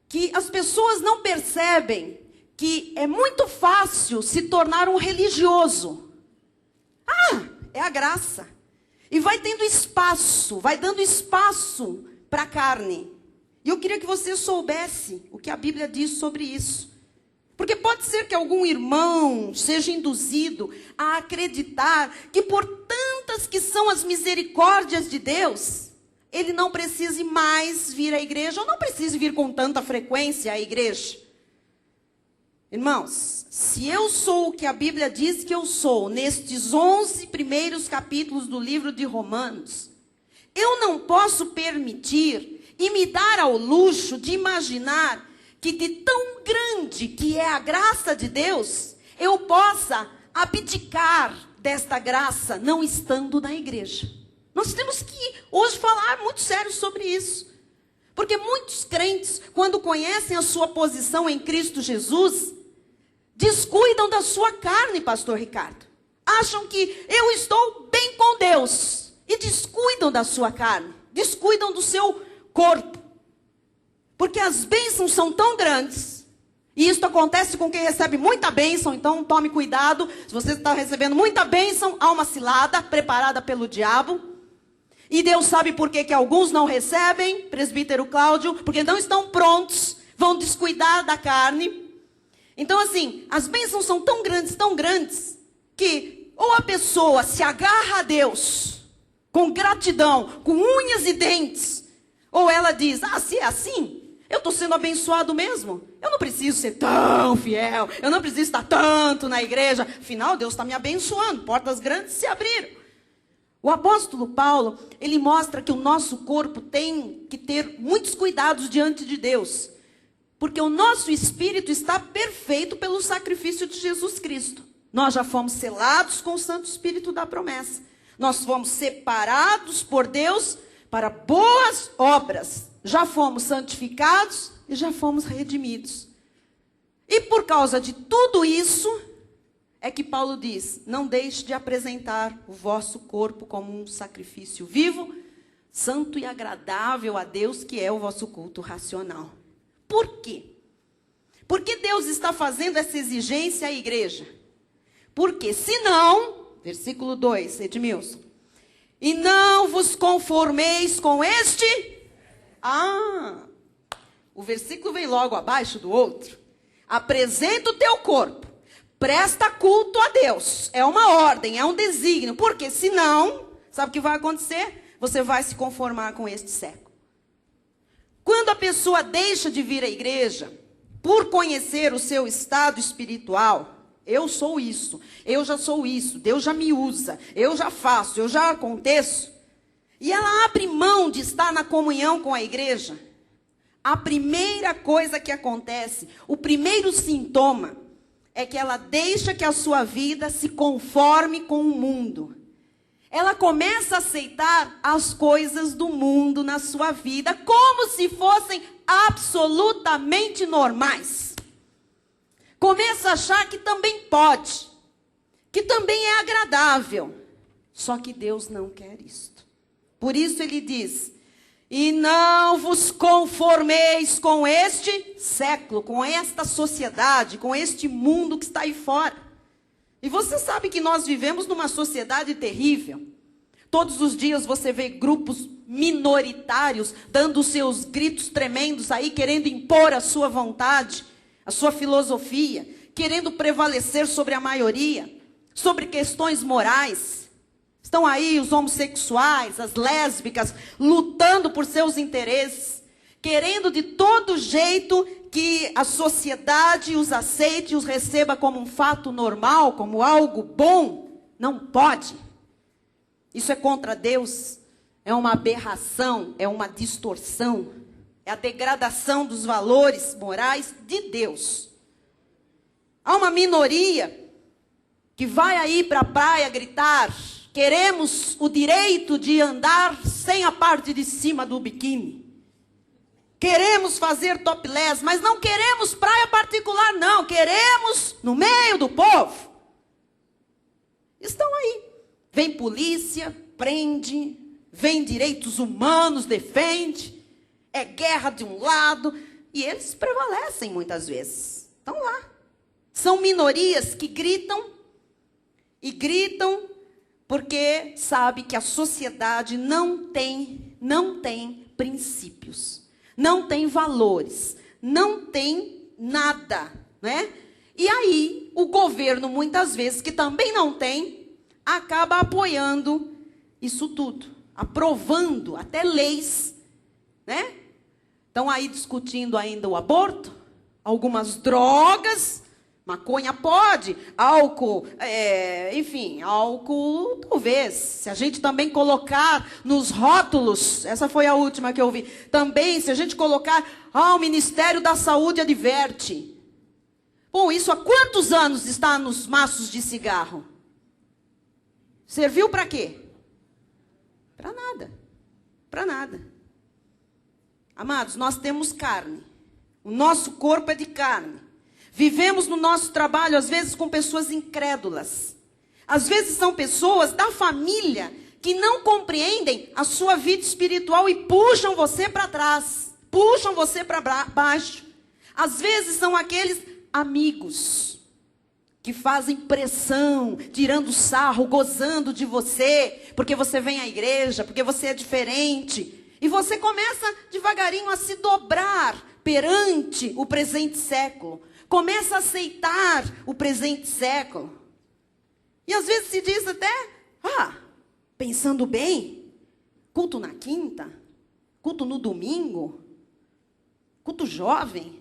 A: que as pessoas não percebem que é muito fácil se tornar um religioso. É a graça. E vai tendo espaço, vai dando espaço para a carne. E eu queria que você soubesse o que a Bíblia diz sobre isso. Porque pode ser que algum irmão seja induzido a acreditar que por tantas que são as misericórdias de Deus, ele não precise mais vir à igreja, ou não precise vir com tanta frequência à igreja. Irmãos, se eu sou o que a Bíblia diz que eu sou, nestes 11 primeiros capítulos do livro de Romanos, eu não posso permitir e me dar ao luxo de imaginar que de tão grande que é a graça de Deus, eu possa abdicar desta graça não estando na igreja. Nós temos que hoje falar muito sério sobre isso. Porque muitos crentes, quando conhecem a sua posição em Cristo Jesus, descuidam da sua carne, pastor Ricardo. Acham que eu estou bem com Deus. E descuidam da sua carne. Descuidam do seu corpo. Porque as bênçãos são tão grandes. E isso acontece com quem recebe muita bênção. Então tome cuidado. Se você está recebendo muita bênção, há uma cilada preparada pelo diabo. E Deus sabe por que alguns não recebem, presbítero Cláudio, porque não estão prontos, vão descuidar da carne. Então assim, as bênçãos são tão grandes, que ou a pessoa se agarra a Deus com gratidão, com unhas e dentes, ou ela diz, se é assim, eu estou sendo abençoado mesmo. Eu não preciso ser tão fiel, eu não preciso estar tanto na igreja. Afinal, Deus está me abençoando, portas grandes se abriram. O apóstolo Paulo, ele mostra que o nosso corpo tem que ter muitos cuidados diante de Deus. Porque o nosso espírito está perfeito pelo sacrifício de Jesus Cristo. Nós já fomos selados com o Santo Espírito da promessa. Nós fomos separados por Deus para boas obras. Já fomos santificados e já fomos redimidos. E por causa de tudo isso, é que Paulo diz, não deixe de apresentar o vosso corpo como um sacrifício vivo, santo e agradável a Deus, que é o vosso culto racional. Por quê? Por que Deus está fazendo essa exigência à igreja? Porque senão, versículo 2, Edmilson, e não vos conformeis com este... o versículo vem logo abaixo do outro. Apresenta o teu corpo, presta culto a Deus. É uma ordem, é um desígnio. Porque senão, sabe o que vai acontecer? Você vai se conformar com este século. Quando a pessoa deixa de vir à igreja, por conhecer o seu estado espiritual, eu sou isso, eu já sou isso, Deus já me usa, eu já faço, eu já aconteço, e ela abre mão de estar na comunhão com a igreja, a primeira coisa que acontece, o primeiro sintoma, é que ela deixa que a sua vida se conforme com o mundo. Ela começa a aceitar as coisas do mundo na sua vida como se fossem absolutamente normais. Começa a achar que também pode, que também é agradável. Só que Deus não quer isto. Por isso ele diz, e não vos conformeis com este século, com esta sociedade, com este mundo que está aí fora. E você sabe que nós vivemos numa sociedade terrível. Todos os dias você vê grupos minoritários dando seus gritos tremendos aí, querendo impor a sua vontade, a sua filosofia, querendo prevalecer sobre a maioria, sobre questões morais. Estão aí os homossexuais, as lésbicas, lutando por seus interesses, querendo de todo jeito que a sociedade os aceite e os receba como um fato normal, como algo bom. Não pode. Isso é contra Deus, é uma aberração, é uma distorção, é a degradação dos valores morais de Deus. Há uma minoria que vai aí para a praia gritar, queremos o direito de andar sem a parte de cima do biquíni. Queremos fazer topless, mas não queremos praia particular, não. Queremos no meio do povo. Estão aí. Vem polícia, prende. Vem direitos humanos, defende. É guerra de um lado. E eles prevalecem muitas vezes. Estão lá. São minorias que gritam. E gritam porque sabe que a sociedade não tem princípios. Não tem valores, não tem nada, né? E aí, o governo, muitas vezes, que também não tem, acaba apoiando isso tudo, aprovando até leis, né? Estão aí discutindo ainda o aborto, algumas drogas, maconha pode, álcool, enfim, álcool talvez. Se a gente também colocar nos rótulos, essa foi a última que eu vi, também se a gente colocar, o Ministério da Saúde adverte. Bom, isso há quantos anos está nos maços de cigarro? Serviu para quê? Para nada. Para nada. Amados, nós temos carne. O nosso corpo é de carne. Vivemos no nosso trabalho, às vezes, com pessoas incrédulas. Às vezes são pessoas da família que não compreendem a sua vida espiritual e puxam você para trás. puxam você para baixo. Às vezes são aqueles amigos que fazem pressão, tirando sarro, gozando de você, porque você vem à igreja, porque você é diferente. E você começa devagarinho a se dobrar perante o presente século. Começa a aceitar o presente século. E às vezes se diz até, pensando bem, culto na quinta, culto no domingo, culto jovem,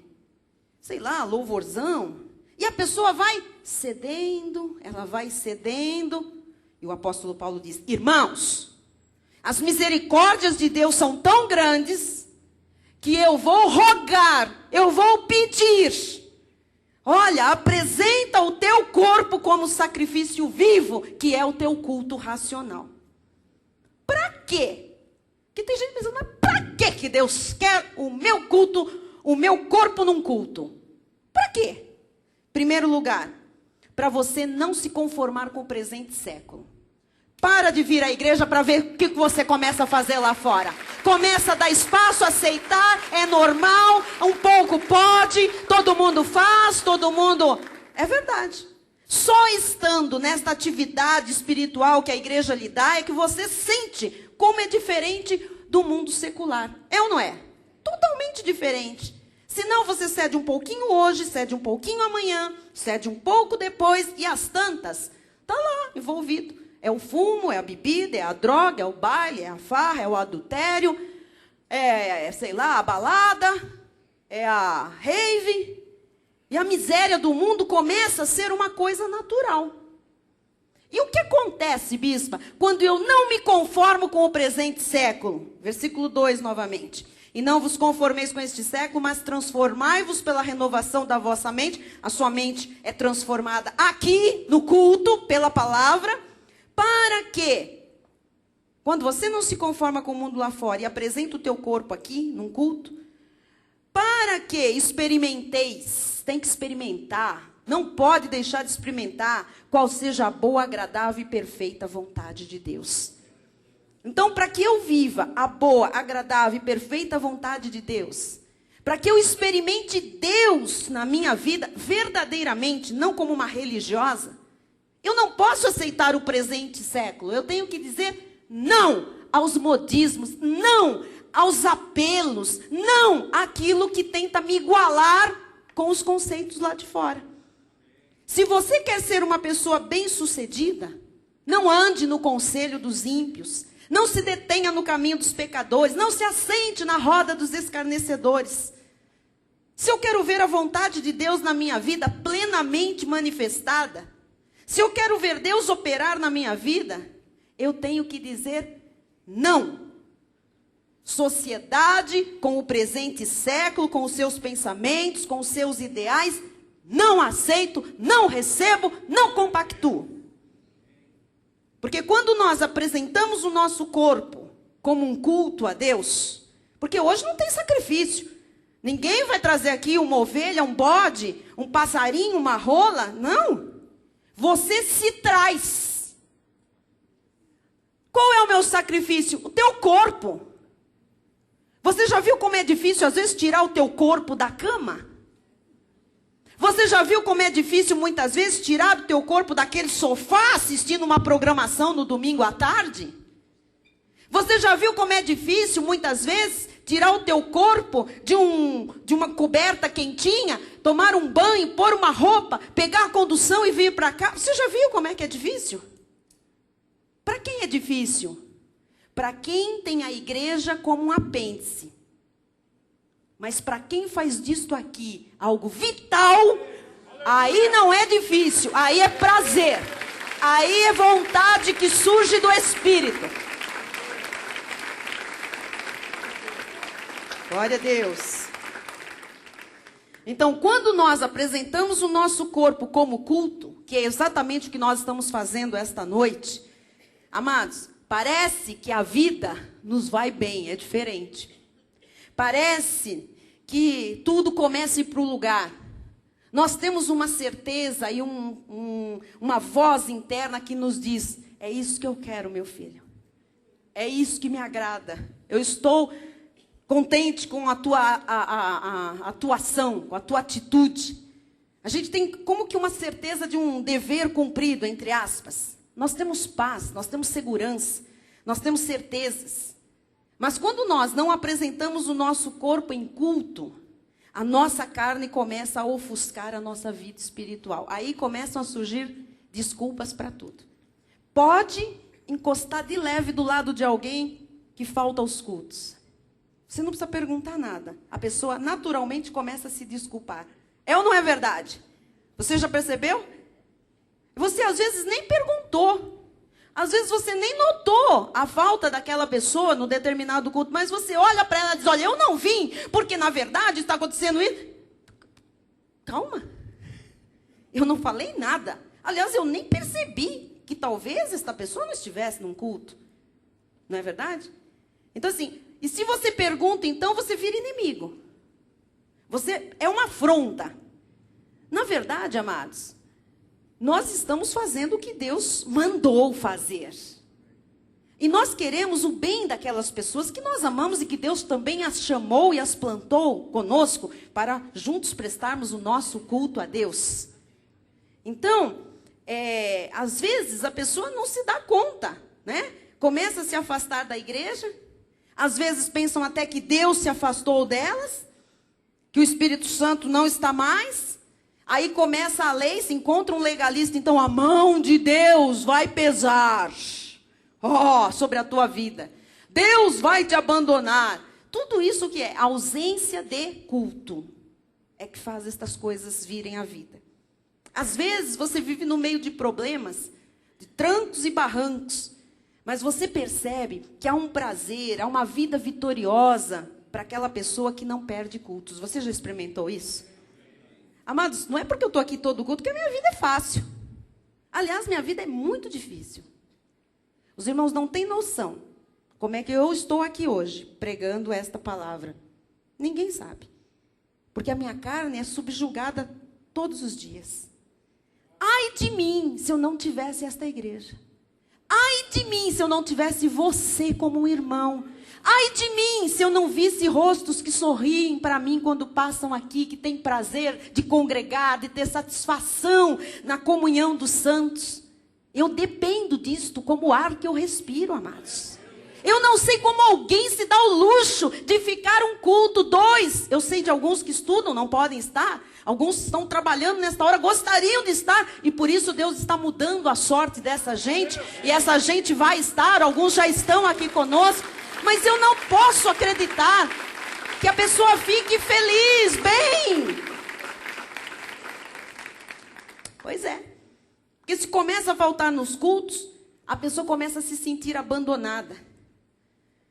A: sei lá, louvorzão. E a pessoa vai cedendo, ela vai cedendo. E o apóstolo Paulo diz, irmãos, as misericórdias de Deus são tão grandes que eu vou rogar, eu vou pedir. Olha, apresenta o teu corpo como sacrifício vivo, que é o teu culto racional. Para quê? Porque tem gente pensando, mas para que Deus quer o meu culto, o meu corpo num culto? Para quê? Primeiro lugar, para você não se conformar com o presente século. Para de vir à igreja para ver o que você começa a fazer lá fora. Começa a dar espaço, aceitar, é normal, um pouco pode, todo mundo faz, todo mundo... É verdade. Só estando nesta atividade espiritual que a igreja lhe dá, é que você sente como é diferente do mundo secular. É ou não é? Totalmente diferente. Senão você cede um pouquinho hoje, cede um pouquinho amanhã, cede um pouco depois, e as tantas, está lá, envolvido. É o fumo, é a bebida, é a droga, é o baile, é a farra, é o adultério, sei lá, a balada, é a rave. E a miséria do mundo começa a ser uma coisa natural. E o que acontece, bispa, quando eu não me conformo com o presente século? Versículo 2 novamente. E não vos conformeis com este século, mas transformai-vos pela renovação da vossa mente. A sua mente é transformada aqui, no culto, pela palavra. Para que, quando você não se conforma com o mundo lá fora e apresenta o teu corpo aqui, num culto, para que experimenteis, tem que experimentar, não pode deixar de experimentar qual seja a boa, agradável e perfeita vontade de Deus. Então, para que eu viva a boa, agradável e perfeita vontade de Deus, para que eu experimente Deus na minha vida verdadeiramente, não como uma religiosa, eu não posso aceitar o presente século. Eu tenho que dizer não aos modismos, não aos apelos, não àquilo que tenta me igualar com os conceitos lá de fora. Se você quer ser uma pessoa bem-sucedida, não ande no conselho dos ímpios, não se detenha no caminho dos pecadores, não se assente na roda dos escarnecedores. Se eu quero ver a vontade de Deus na minha vida plenamente manifestada, se eu quero ver Deus operar na minha vida, eu tenho que dizer não. Sociedade com o presente século, com os seus pensamentos, com os seus ideais, não aceito, não recebo, não compactuo. Porque quando nós apresentamos o nosso corpo como um culto a Deus, porque hoje não tem sacrifício. Ninguém vai trazer aqui uma ovelha, um bode, um passarinho, uma rola, não. Você se traz. Qual é o meu sacrifício? O teu corpo. Você já viu como é difícil, às vezes, tirar o teu corpo da cama? Você já viu como é difícil, muitas vezes, tirar o teu corpo daquele sofá, assistindo uma programação no domingo à tarde? Você já viu como é difícil, muitas vezes, tirar o teu corpo de uma coberta quentinha, tomar um banho, pôr uma roupa, pegar a condução e vir para cá? Você já viu como é que é difícil? Para quem é difícil? Para quem tem a igreja como um apêndice. Mas para quem faz disto aqui algo vital, aí não é difícil, aí é prazer. Aí é vontade que surge do Espírito. Glória a Deus. Então, quando nós apresentamos o nosso corpo como culto, que é exatamente o que nós estamos fazendo esta noite, amados, parece que a vida nos vai bem, é diferente. Parece que tudo começa a ir para o lugar. Nós temos uma certeza e uma voz interna que nos diz, é isso que eu quero, meu filho. É isso que me agrada. Eu estou contente com a tua atuação, com a tua atitude. A gente tem como que uma certeza de um dever cumprido, entre aspas. Nós temos paz, nós temos segurança, nós temos certezas. Mas quando nós não apresentamos o nosso corpo em culto, a nossa carne começa a ofuscar a nossa vida espiritual. Aí começam a surgir desculpas para tudo. Pode encostar de leve do lado de alguém que falta aos cultos. Você não precisa perguntar nada. A pessoa naturalmente começa a se desculpar. É ou não é verdade? Você já percebeu? Você às vezes nem perguntou. Às vezes você nem notou a falta daquela pessoa no determinado culto, mas você olha para ela e diz, olha, eu não vim, porque na verdade está acontecendo isso. Calma. Eu não falei nada. Aliás, eu nem percebi que talvez esta pessoa não estivesse num culto. Não é verdade? Então assim, e se você pergunta, então você vira inimigo. Você é uma afronta. Na verdade, amados, nós estamos fazendo o que Deus mandou fazer. E nós queremos o bem daquelas pessoas que nós amamos e que Deus também as chamou e as plantou conosco para juntos prestarmos o nosso culto a Deus. Então, às vezes a pessoa não se dá conta, né? Começa a se afastar da igreja. Às vezes pensam até que Deus se afastou delas, que o Espírito Santo não está mais. Aí começa a lei, se encontra um legalista, então a mão de Deus vai pesar sobre a tua vida. Deus vai te abandonar. Tudo isso que é ausência de culto é que faz estas coisas virem à vida. Às vezes você vive no meio de problemas, de trancos e barrancos, mas você percebe que há um prazer, há uma vida vitoriosa para aquela pessoa que não perde cultos. Você já experimentou isso? Amados, não é porque eu estou aqui todo culto que a minha vida é fácil. Aliás, minha vida é muito difícil. Os irmãos não têm noção como é que eu estou aqui hoje, pregando esta palavra. Ninguém sabe. Porque a minha carne é subjugada todos os dias. Ai de mim, se eu não tivesse esta igreja. Ai de mim, se eu não tivesse você como um irmão. Ai de mim, se eu não visse rostos que sorriem para mim quando passam aqui, que têm prazer de congregar, de ter satisfação na comunhão dos santos. Eu dependo disto como o ar que eu respiro, amados. Eu não sei como alguém se dá o luxo de ficar um culto, 2. Eu sei de alguns que estudam, não podem estar. Alguns estão trabalhando nesta hora, gostariam de estar. E por isso Deus está mudando a sorte dessa gente. E essa gente vai estar, alguns já estão aqui conosco. Mas eu não posso acreditar que a pessoa fique feliz, bem. Pois é. Porque se começa a faltar nos cultos, a pessoa começa a se sentir abandonada.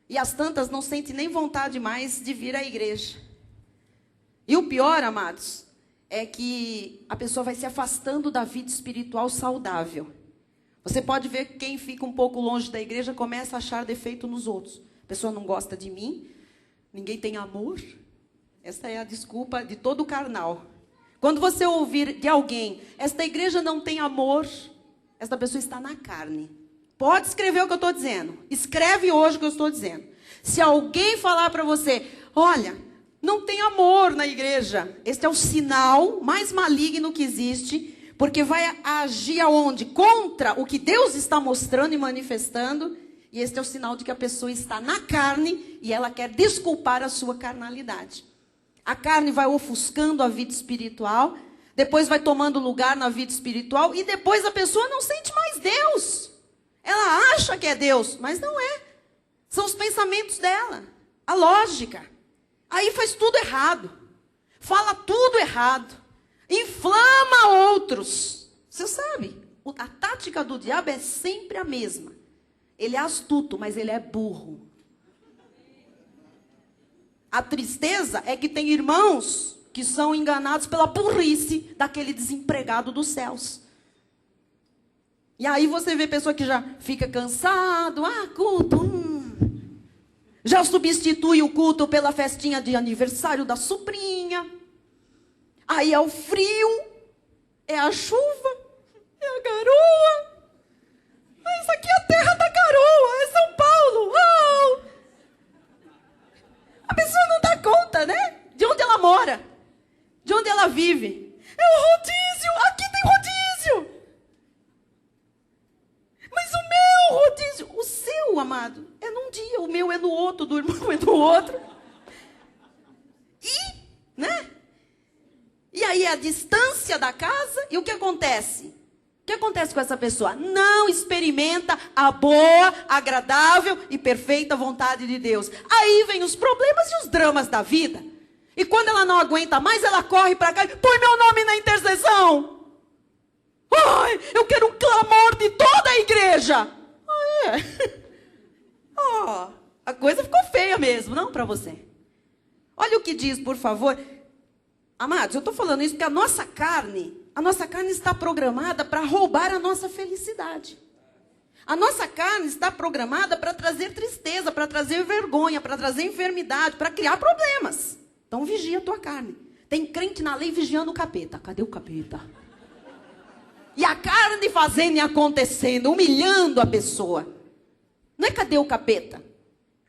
A: E as tantas não sente nem vontade mais de vir à igreja. E o pior, amados, é que a pessoa vai se afastando da vida espiritual saudável. Você pode ver que quem fica um pouco longe da igreja começa a achar defeito nos outros. A pessoa não gosta de mim, ninguém tem amor. Essa é a desculpa de todo carnal. Quando você ouvir de alguém, esta igreja não tem amor, esta pessoa está na carne. Pode escrever o que eu estou dizendo. Escreve hoje o que eu estou dizendo. Se alguém falar para você, olha, não tem amor na igreja, este é o sinal mais maligno que existe, porque vai agir aonde? Contra o que Deus está mostrando e manifestando. E este é o sinal de que a pessoa está na carne e ela quer desculpar a sua carnalidade. A carne vai ofuscando a vida espiritual, depois vai tomando lugar na vida espiritual e depois a pessoa não sente mais Deus. Ela acha que é Deus, mas não é. São os pensamentos dela, a lógica. Aí faz tudo errado, fala tudo errado, inflama outros. Você sabe, a tática do diabo é sempre a mesma. Ele é astuto, mas ele é burro. A tristeza é que tem irmãos que são enganados pela burrice daquele desempregado dos céus. E aí você vê pessoa que já fica cansado, culto, já substitui o culto pela festinha de aniversário da sobrinha. Aí é o frio, é a chuva, é a garoa. Isso aqui é a terra da garoa, é São Paulo. A pessoa conta, né? De onde ela mora. De onde ela vive. É o rodízio, aqui tem rodízio. Mas o meu rodízio, o seu, amado, é num dia, o meu é no outro, do irmão é no outro. E, né? E aí a distância da casa, e o que acontece? O que acontece com essa pessoa? Não experimenta a boa, agradável e perfeita vontade de Deus. Aí vem os problemas e os dramas da vida. E quando ela não aguenta mais, ela corre para cá e põe meu nome na intercessão. Ai, eu quero um clamor de toda a igreja. Ah, é? Oh, a coisa ficou feia mesmo, não para você? Olha o que diz, por favor. Amados, eu estou falando isso porque a nossa carne está programada para roubar a nossa felicidade. A nossa carne está programada para trazer tristeza, para trazer vergonha, para trazer enfermidade, para criar problemas. Então vigia a tua carne. Tem crente na lei vigiando o capeta. Cadê o capeta? E a carne fazendo e acontecendo, humilhando a pessoa. Não é cadê o capeta?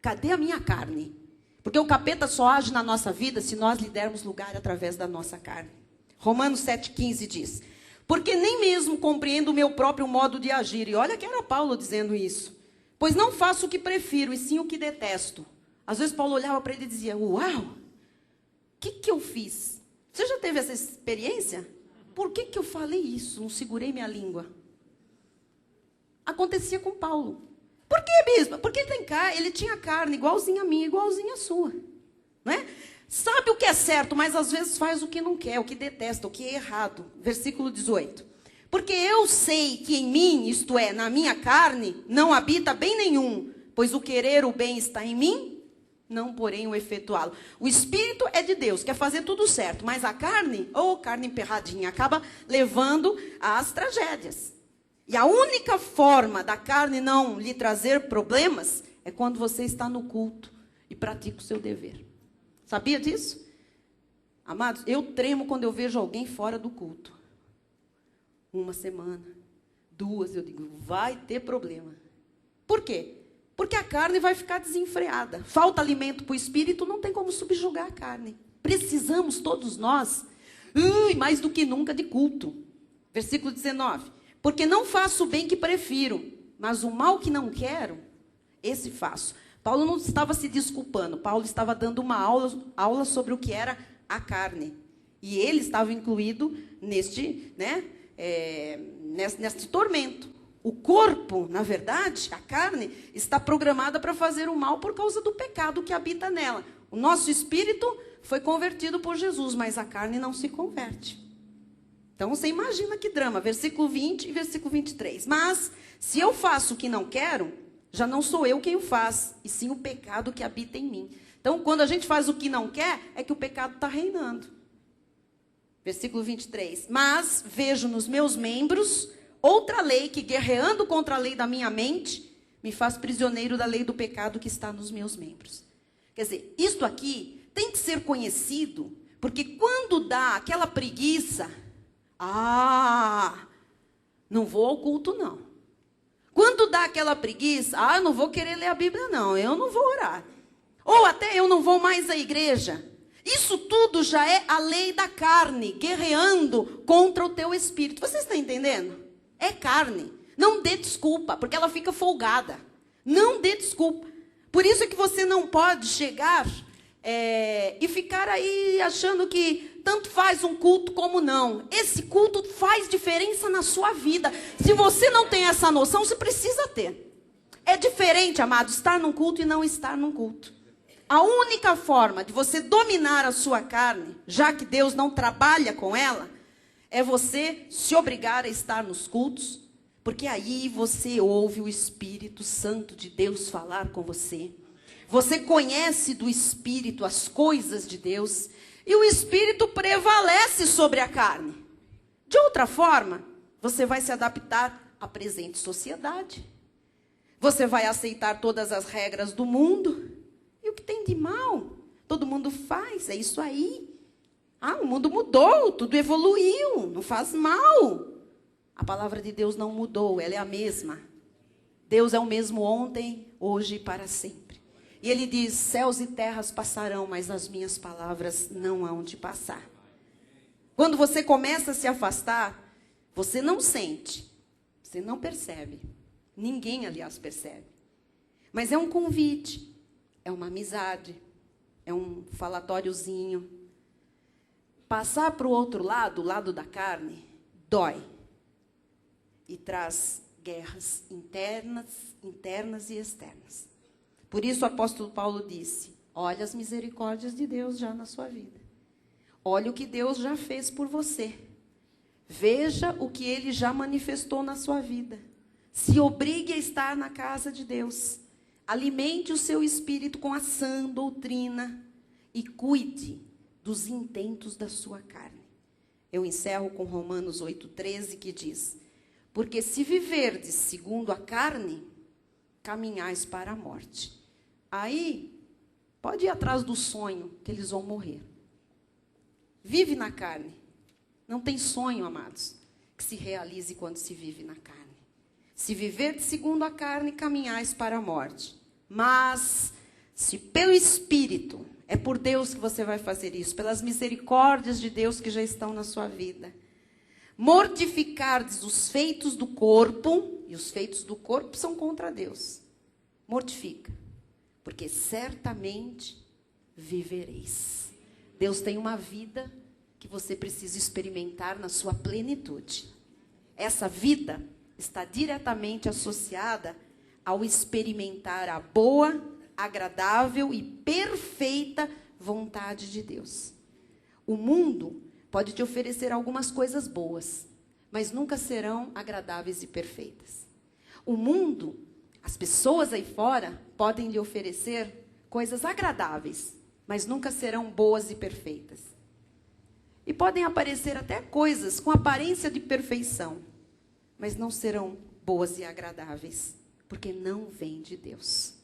A: Cadê a minha carne? Porque o capeta só age na nossa vida se nós lhe dermos lugar através da nossa carne. Romanos 7,15 diz: porque nem mesmo compreendo o meu próprio modo de agir. E olha que era Paulo dizendo isso. Pois não faço o que prefiro, e sim o que detesto. Às vezes Paulo olhava para ele e dizia: uau, o que eu fiz? Você já teve essa experiência? Por que eu falei isso? Não segurei minha língua. Acontecia com Paulo. Por que, bispo? Porque ele tinha carne igualzinha a minha, igualzinha a sua. Não é? Sabe o que é certo, mas às vezes faz o que não quer, o que detesta, o que é errado. Versículo 18. Porque eu sei que em mim, isto é, na minha carne, não habita bem nenhum, pois o querer o bem está em mim, não porém o efetuá-lo. O espírito é de Deus, quer fazer tudo certo, mas a carne, carne emperradinha, acaba levando às tragédias. E a única forma da carne não lhe trazer problemas é quando você está no culto e pratica o seu dever. Sabia disso? Amados, eu tremo quando eu vejo alguém fora do culto. 1 semana, 2, eu digo, vai ter problema. Por quê? Porque a carne vai ficar desenfreada. Falta alimento para o espírito, não tem como subjugar a carne. Precisamos todos nós, mais do que nunca, de culto. Versículo 19. Porque não faço o bem que prefiro, mas o mal que não quero, esse faço. Paulo não estava se desculpando. Paulo estava dando uma aula sobre o que era a carne. E ele estava incluído neste tormento. O corpo, na verdade, a carne, está programada para fazer o mal por causa do pecado que habita nela. O nosso espírito foi convertido por Jesus, mas a carne não se converte. Então, você imagina que drama. Versículo 20 e versículo 23. Mas, se eu faço o que não quero, já não sou eu quem o faz, e sim o pecado que habita em mim. Então, quando a gente faz o que não quer, é que o pecado está reinando. Versículo 23. Mas vejo nos meus membros outra lei que, guerreando contra a lei da minha mente, me faz prisioneiro da lei do pecado que está nos meus membros. Quer dizer, isto aqui tem que ser conhecido, porque quando dá aquela preguiça, não vou ao culto, não. Quando dá aquela preguiça, eu não vou querer ler a Bíblia, não. Eu não vou orar. Ou até eu não vou mais à igreja. Isso tudo já é a lei da carne, guerreando contra o teu espírito. Você está entendendo? É carne. Não dê desculpa, porque ela fica folgada. Não dê desculpa. Por isso é que você não pode chegar e ficar aí achando que tanto faz um culto como não. Esse culto faz diferença na sua vida. Se você não tem essa noção, você precisa ter. É diferente, amado, estar num culto e não estar num culto. A única forma de você dominar a sua carne, já que Deus não trabalha com ela, é você se obrigar a estar nos cultos, porque aí você ouve o Espírito Santo de Deus falar com você. Você conhece do Espírito as coisas de Deus, e o Espírito prevalece sobre a carne. De outra forma, você vai se adaptar à presente sociedade. Você vai aceitar todas as regras do mundo. E o que tem de mal? Todo mundo faz, é isso aí. O mundo mudou, tudo evoluiu, não faz mal. A palavra de Deus não mudou, ela é a mesma. Deus é o mesmo ontem, hoje e para sempre. E ele diz, céus e terras passarão, mas as minhas palavras não hão de passar. Quando você começa a se afastar, você não sente, você não percebe. Ninguém, aliás, percebe. Mas é um convite, é uma amizade, é um falatóriozinho. Passar para o outro lado, o lado da carne, dói. E traz guerras internas e externas. Por isso o apóstolo Paulo disse, olha as misericórdias de Deus já na sua vida. Olha o que Deus já fez por você. Veja o que Ele já manifestou na sua vida. Se obrigue a estar na casa de Deus. Alimente o seu espírito com a sã doutrina e cuide dos intentos da sua carne. Eu encerro com Romanos 8,13, que diz, porque se viverdes segundo a carne, caminhais para a morte. Aí, pode ir atrás do sonho, que eles vão morrer. Vive na carne. Não tem sonho, amados, que se realize quando se vive na carne. Se viverdes segundo a carne, caminhais para a morte. Mas, se pelo Espírito, é por Deus que você vai fazer isso, pelas misericórdias de Deus que já estão na sua vida, mortificardes os feitos do corpo, e os feitos do corpo são contra Deus. Mortifica, porque certamente vivereis. Deus tem uma vida que você precisa experimentar na sua plenitude. Essa vida está diretamente associada ao experimentar a boa, agradável e perfeita vontade de Deus. O mundo pode te oferecer algumas coisas boas, mas nunca serão agradáveis e perfeitas. O mundo, as pessoas aí fora, podem lhe oferecer coisas agradáveis, mas nunca serão boas e perfeitas. E podem aparecer até coisas com aparência de perfeição, mas não serão boas e agradáveis, porque não vem de Deus.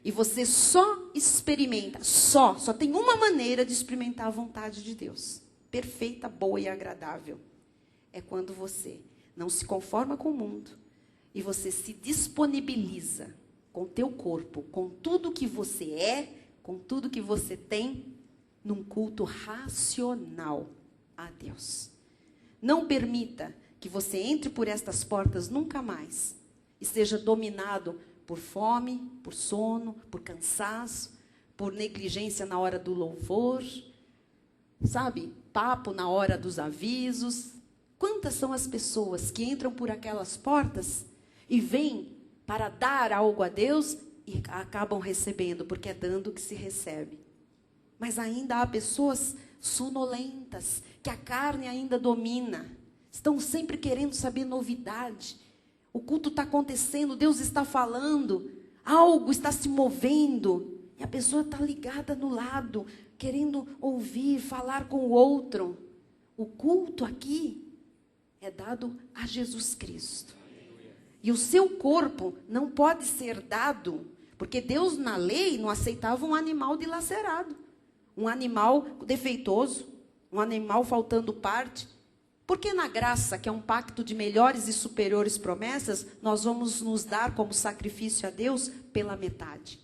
A: E você só experimenta, só tem uma maneira de experimentar a vontade de Deus, perfeita, boa e agradável. É quando você não se conforma com o mundo e você se disponibiliza com o teu corpo, com tudo que você é, com tudo que você tem, num culto racional a Deus. Não permita que você entre por estas portas nunca mais e seja dominado por fome, por sono, por cansaço, por negligência na hora do louvor, sabe? Papo na hora dos avisos. Quantas são as pessoas que entram por aquelas portas e vêm para dar algo a Deus e acabam recebendo, porque é dando que se recebe. Mas ainda há pessoas sonolentas, que a carne ainda domina, estão sempre querendo saber novidade. O culto está acontecendo, Deus está falando, algo está se movendo, e a pessoa está ligada no lado, querendo ouvir, falar com o outro. O culto aqui é dado a Jesus Cristo. E o seu corpo não pode ser dado, porque Deus na lei não aceitava um animal dilacerado, um animal defeituoso, um animal faltando parte. Porque na graça, que é um pacto de melhores e superiores promessas, nós vamos nos dar como sacrifício a Deus pela metade.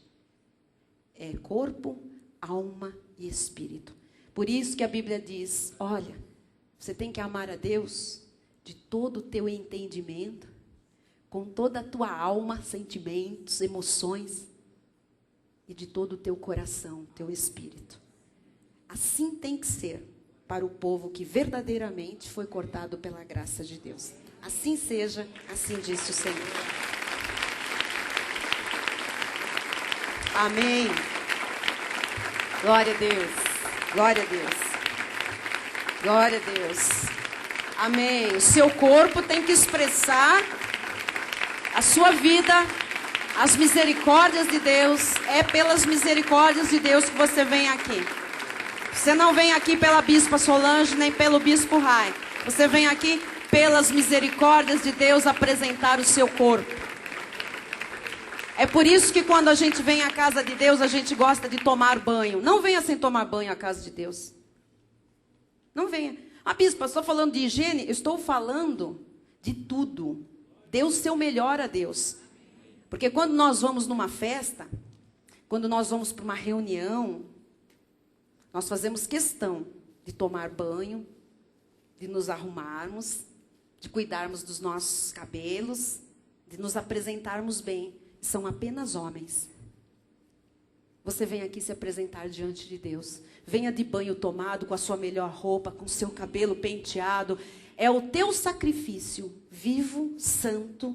A: É corpo, alma e espírito. Por isso que a Bíblia diz, olha, você tem que amar a Deus de todo o teu entendimento, com toda a tua alma, sentimentos, emoções, e de todo o teu coração, teu espírito. Assim tem que ser para o povo que verdadeiramente foi cortado pela graça de Deus. Assim seja, assim disse o Senhor. Amém. Glória a Deus. Glória a Deus. Glória a Deus. Amém. O seu corpo tem que expressar a sua vida, as misericórdias de Deus. É pelas misericórdias de Deus que você vem aqui. Você não vem aqui pela Bispa Solange, nem pelo Bispo Rai. Você vem aqui pelas misericórdias de Deus apresentar o seu corpo. É por isso que quando a gente vem à casa de Deus, a gente gosta de tomar banho. Não venha sem tomar banho à casa de Deus. Não venha. Ah, Bispa, estou falando de higiene? Eu estou falando de tudo. Dê o seu melhor a Deus. Porque quando nós vamos numa festa, Quando nós vamos para uma reunião, nós fazemos questão de tomar banho, de nos arrumarmos, de cuidarmos dos nossos cabelos, de nos apresentarmos bem. São apenas homens. Você vem aqui se apresentar diante de Deus. Venha de banho tomado, com a sua melhor roupa, com o seu cabelo penteado. É o teu sacrifício vivo, santo,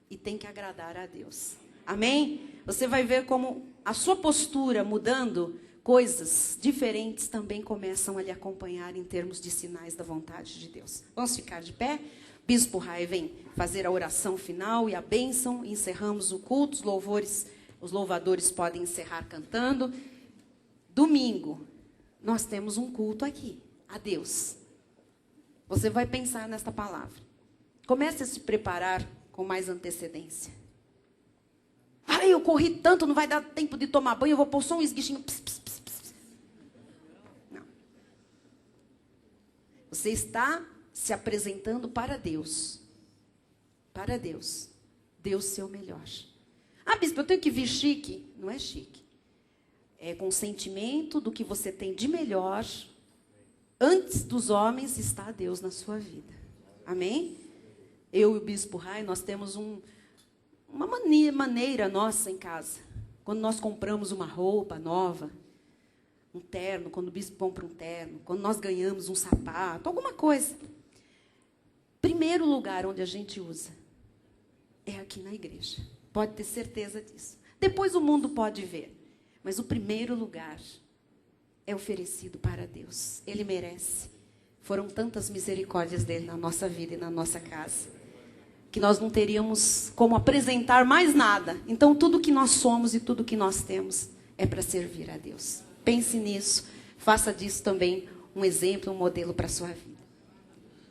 A: e tem que agradar a Deus. Amém? Você vai ver como a sua postura mudando, coisas diferentes também começam a lhe acompanhar em termos de sinais da vontade de Deus. Vamos ficar de pé? Bispo Rai vem fazer a oração final e a bênção. Encerramos o culto. Os louvadores podem encerrar cantando. Domingo, nós temos um culto aqui, a Deus. Você vai pensar nesta palavra. Comece a se preparar com mais antecedência. Ai, eu corri tanto, não vai dar tempo de tomar banho, eu vou pôr só um esguichinho. Pss, pss, pss, pss. Não. Você está se apresentando para Deus. Para Deus. Dê o seu melhor. Ah, bispo, eu tenho que vir chique. Não é chique. É com o sentimento do que você tem de melhor. Antes dos homens está Deus na sua vida. Amém? Eu e o bispo Rai, nós temos uma maneira nossa em casa. Quando nós compramos uma roupa nova, um terno, quando o bispo compra um terno, quando nós ganhamos um sapato, alguma coisa. Primeiro lugar onde a gente usa é aqui na igreja. Pode ter certeza disso. Depois o mundo pode ver. Mas o primeiro lugar é oferecido para Deus. Ele merece. Foram tantas misericórdias dele na nossa vida e na nossa casa, que nós não teríamos como apresentar mais nada. Então, tudo que nós somos e tudo que nós temos é para servir a Deus. Pense nisso. Faça disso também um exemplo, um modelo para a sua vida.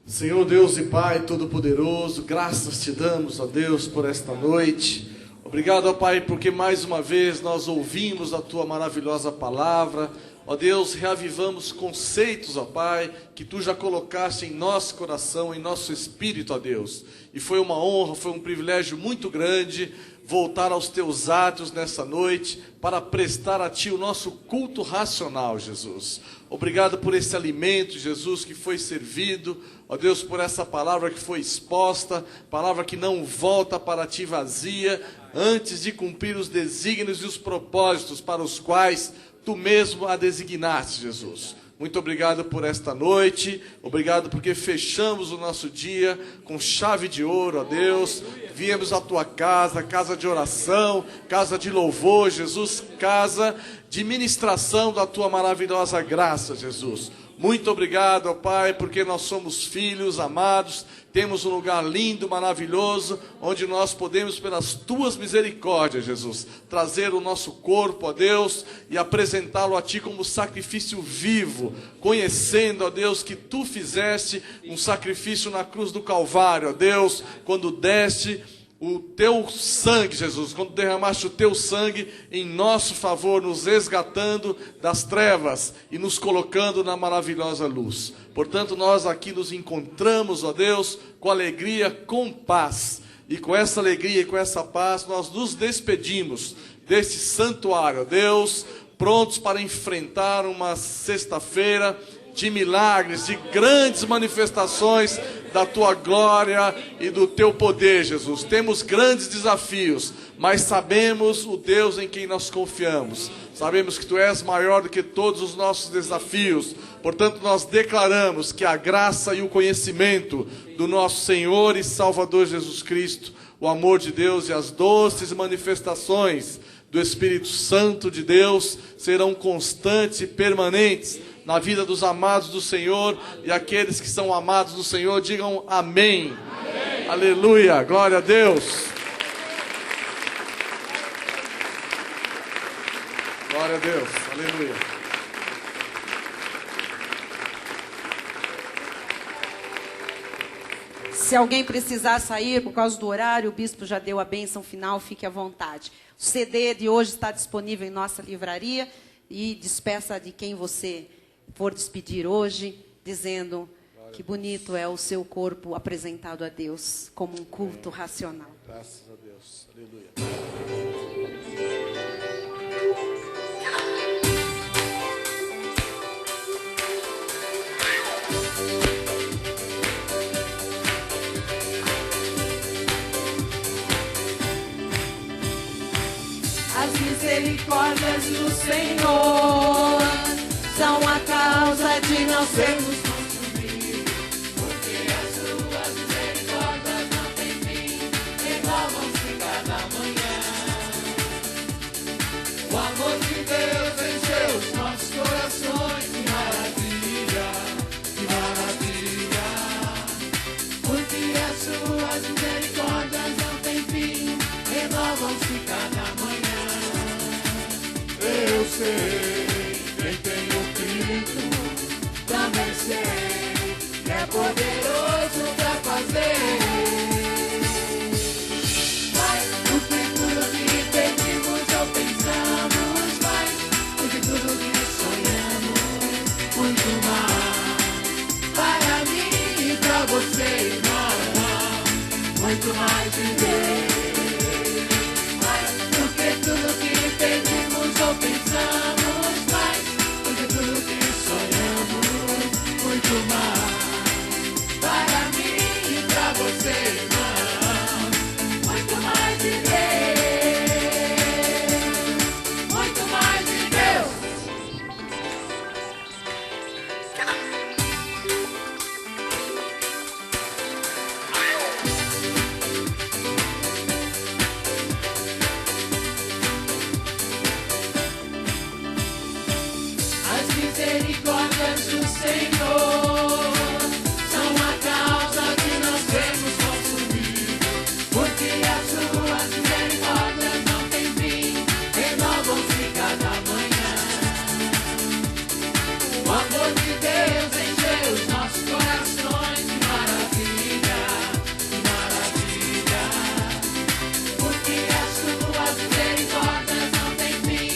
B: Senhor Deus e Pai Todo-Poderoso, graças te damos, ó Deus, por esta noite. Obrigado, ó Pai, porque mais uma vez nós ouvimos a Tua maravilhosa palavra. Ó Deus, reavivamos conceitos, ó Pai, que Tu já colocaste em nosso coração, em nosso espírito, ó Deus. E foi uma honra, foi um privilégio muito grande voltar aos Teus atos nessa noite para prestar a Ti o nosso culto racional, Jesus. Obrigado por esse alimento, Jesus, que foi servido. Ó Deus, por essa palavra que foi exposta, palavra que não volta para Ti vazia, antes de cumprir os desígnios e os propósitos para os quais Tu mesmo a designaste, Jesus. Muito obrigado por esta noite, obrigado porque fechamos o nosso dia com chave de ouro, ó Deus. Viemos à Tua casa, casa de oração, casa de louvor, Jesus, casa de ministração da Tua maravilhosa graça, Jesus. Muito obrigado, ó Pai, porque nós somos filhos amados, temos um lugar lindo, maravilhoso, onde nós podemos, pelas Tuas misericórdias, Jesus, trazer o nosso corpo, ó Deus, e apresentá-lo a Ti como sacrifício vivo, conhecendo, ó Deus, que Tu fizeste um sacrifício na cruz do Calvário, ó Deus, quando deste o Teu sangue, Jesus, quando derramaste o Teu sangue em nosso favor, nos resgatando das trevas e nos colocando na maravilhosa luz. Portanto, nós aqui nos encontramos, ó Deus, com alegria, com paz. E com essa alegria e com essa paz, nós nos despedimos deste santuário, ó Deus, prontos para enfrentar uma sexta-feira de milagres, de grandes manifestações da Tua glória e do Teu poder, Jesus. Temos grandes desafios, mas sabemos o Deus em quem nós confiamos. Sabemos que Tu és maior do que todos os nossos desafios. Portanto, nós declaramos que a graça e o conhecimento do nosso Senhor e Salvador Jesus Cristo, o amor de Deus e as doces manifestações do Espírito Santo de Deus serão constantes e permanentes na vida dos amados do Senhor, e aqueles que são amados do Senhor digam amém. Amém. Aleluia, glória a Deus. Glória a Deus, aleluia.
A: Se alguém precisar sair por causa do horário, o bispo já deu a bênção final, fique à vontade. O CD de hoje está disponível em nossa livraria, e despeça de quem você for despedir hoje, dizendo que bonito é o seu corpo apresentado a Deus como um culto racional.
B: Graças a Deus. Aleluia.
A: misericórdias do Senhor são a causa de não sermos consumidos, porque as suas misericórdias não têm fim, renovam-se cada manhã. O amor de Deus encheu os nossos corações, que maravilha, porque as suas misericórdias não têm fim, renovam-se cada manhã. Eu sei, quem tem o Cristo, também sei, que é poderoso para fazer mais do que tudo que pedimos ou pensamos, mais do que tudo que sonhamos, muito mais para mim e para você, irmão, muito mais de Deus. Do que tudo que pedimos ou pensamos, mais do que tudo que sonhamos, muito mais para mim e para você, irmão, muito mais de Deus, muito mais de Deus. As misericórdias do Senhor são a causa de não sermos consumidos, porque as suas misericórdias não têm fim, renovam-se cada manhã. O amor de Deus encheu os nossos corações de maravilha, porque as suas misericórdias não têm fim,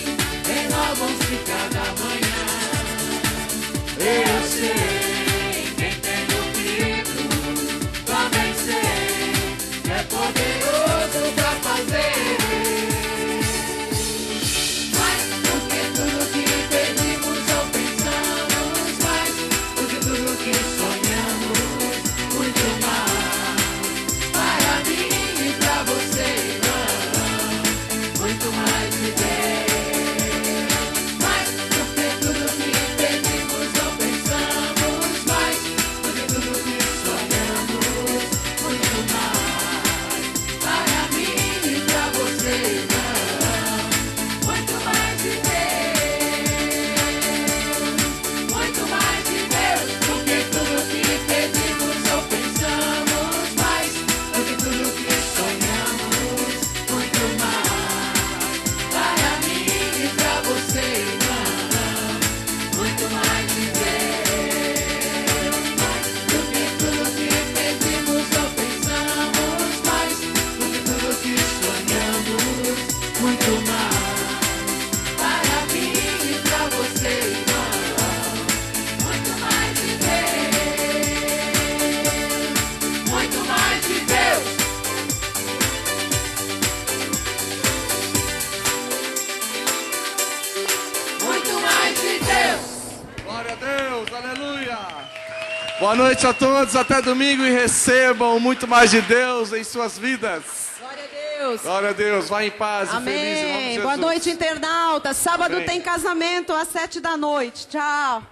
A: renovam-se cada manhã. Eu sei, quem tem o Cristo, também sei, que é poderoso para fazer mais do que tudo que pedimos ou pensamos, mais do que tudo que sonhamos, muito mais para mim e para você, irmão, muito mais de Deus. Mais do que tudo que pedimos ou pensamos, mais do que tudo que sonhamos, muito mais para mim e para você, irmão, muito mais de Deus, muito mais de Deus. Do que tudo que pedimos ou pensamos, mais do que tudo que sonhamos, muito mais para mim e para você, irmão, muito mais de Deus. Mais do que tudo que pedimos ou pensamos, mais do que tudo que sonhamos, muito mais para mim e para você, irmão, muito mais de Deus, muito mais de Deus. Muito mais de Deus.
B: Glória a Deus, aleluia. Boa noite a todos, até domingo e recebam muito mais de Deus em suas vidas.
A: Glória a Deus.
B: Glória a Deus, vá em paz e feliz em nome de
A: Amém.
B: Jesus.
A: Boa noite, internauta. Sábado
B: Amém.
A: tem casamento às 7 da noite. Tchau.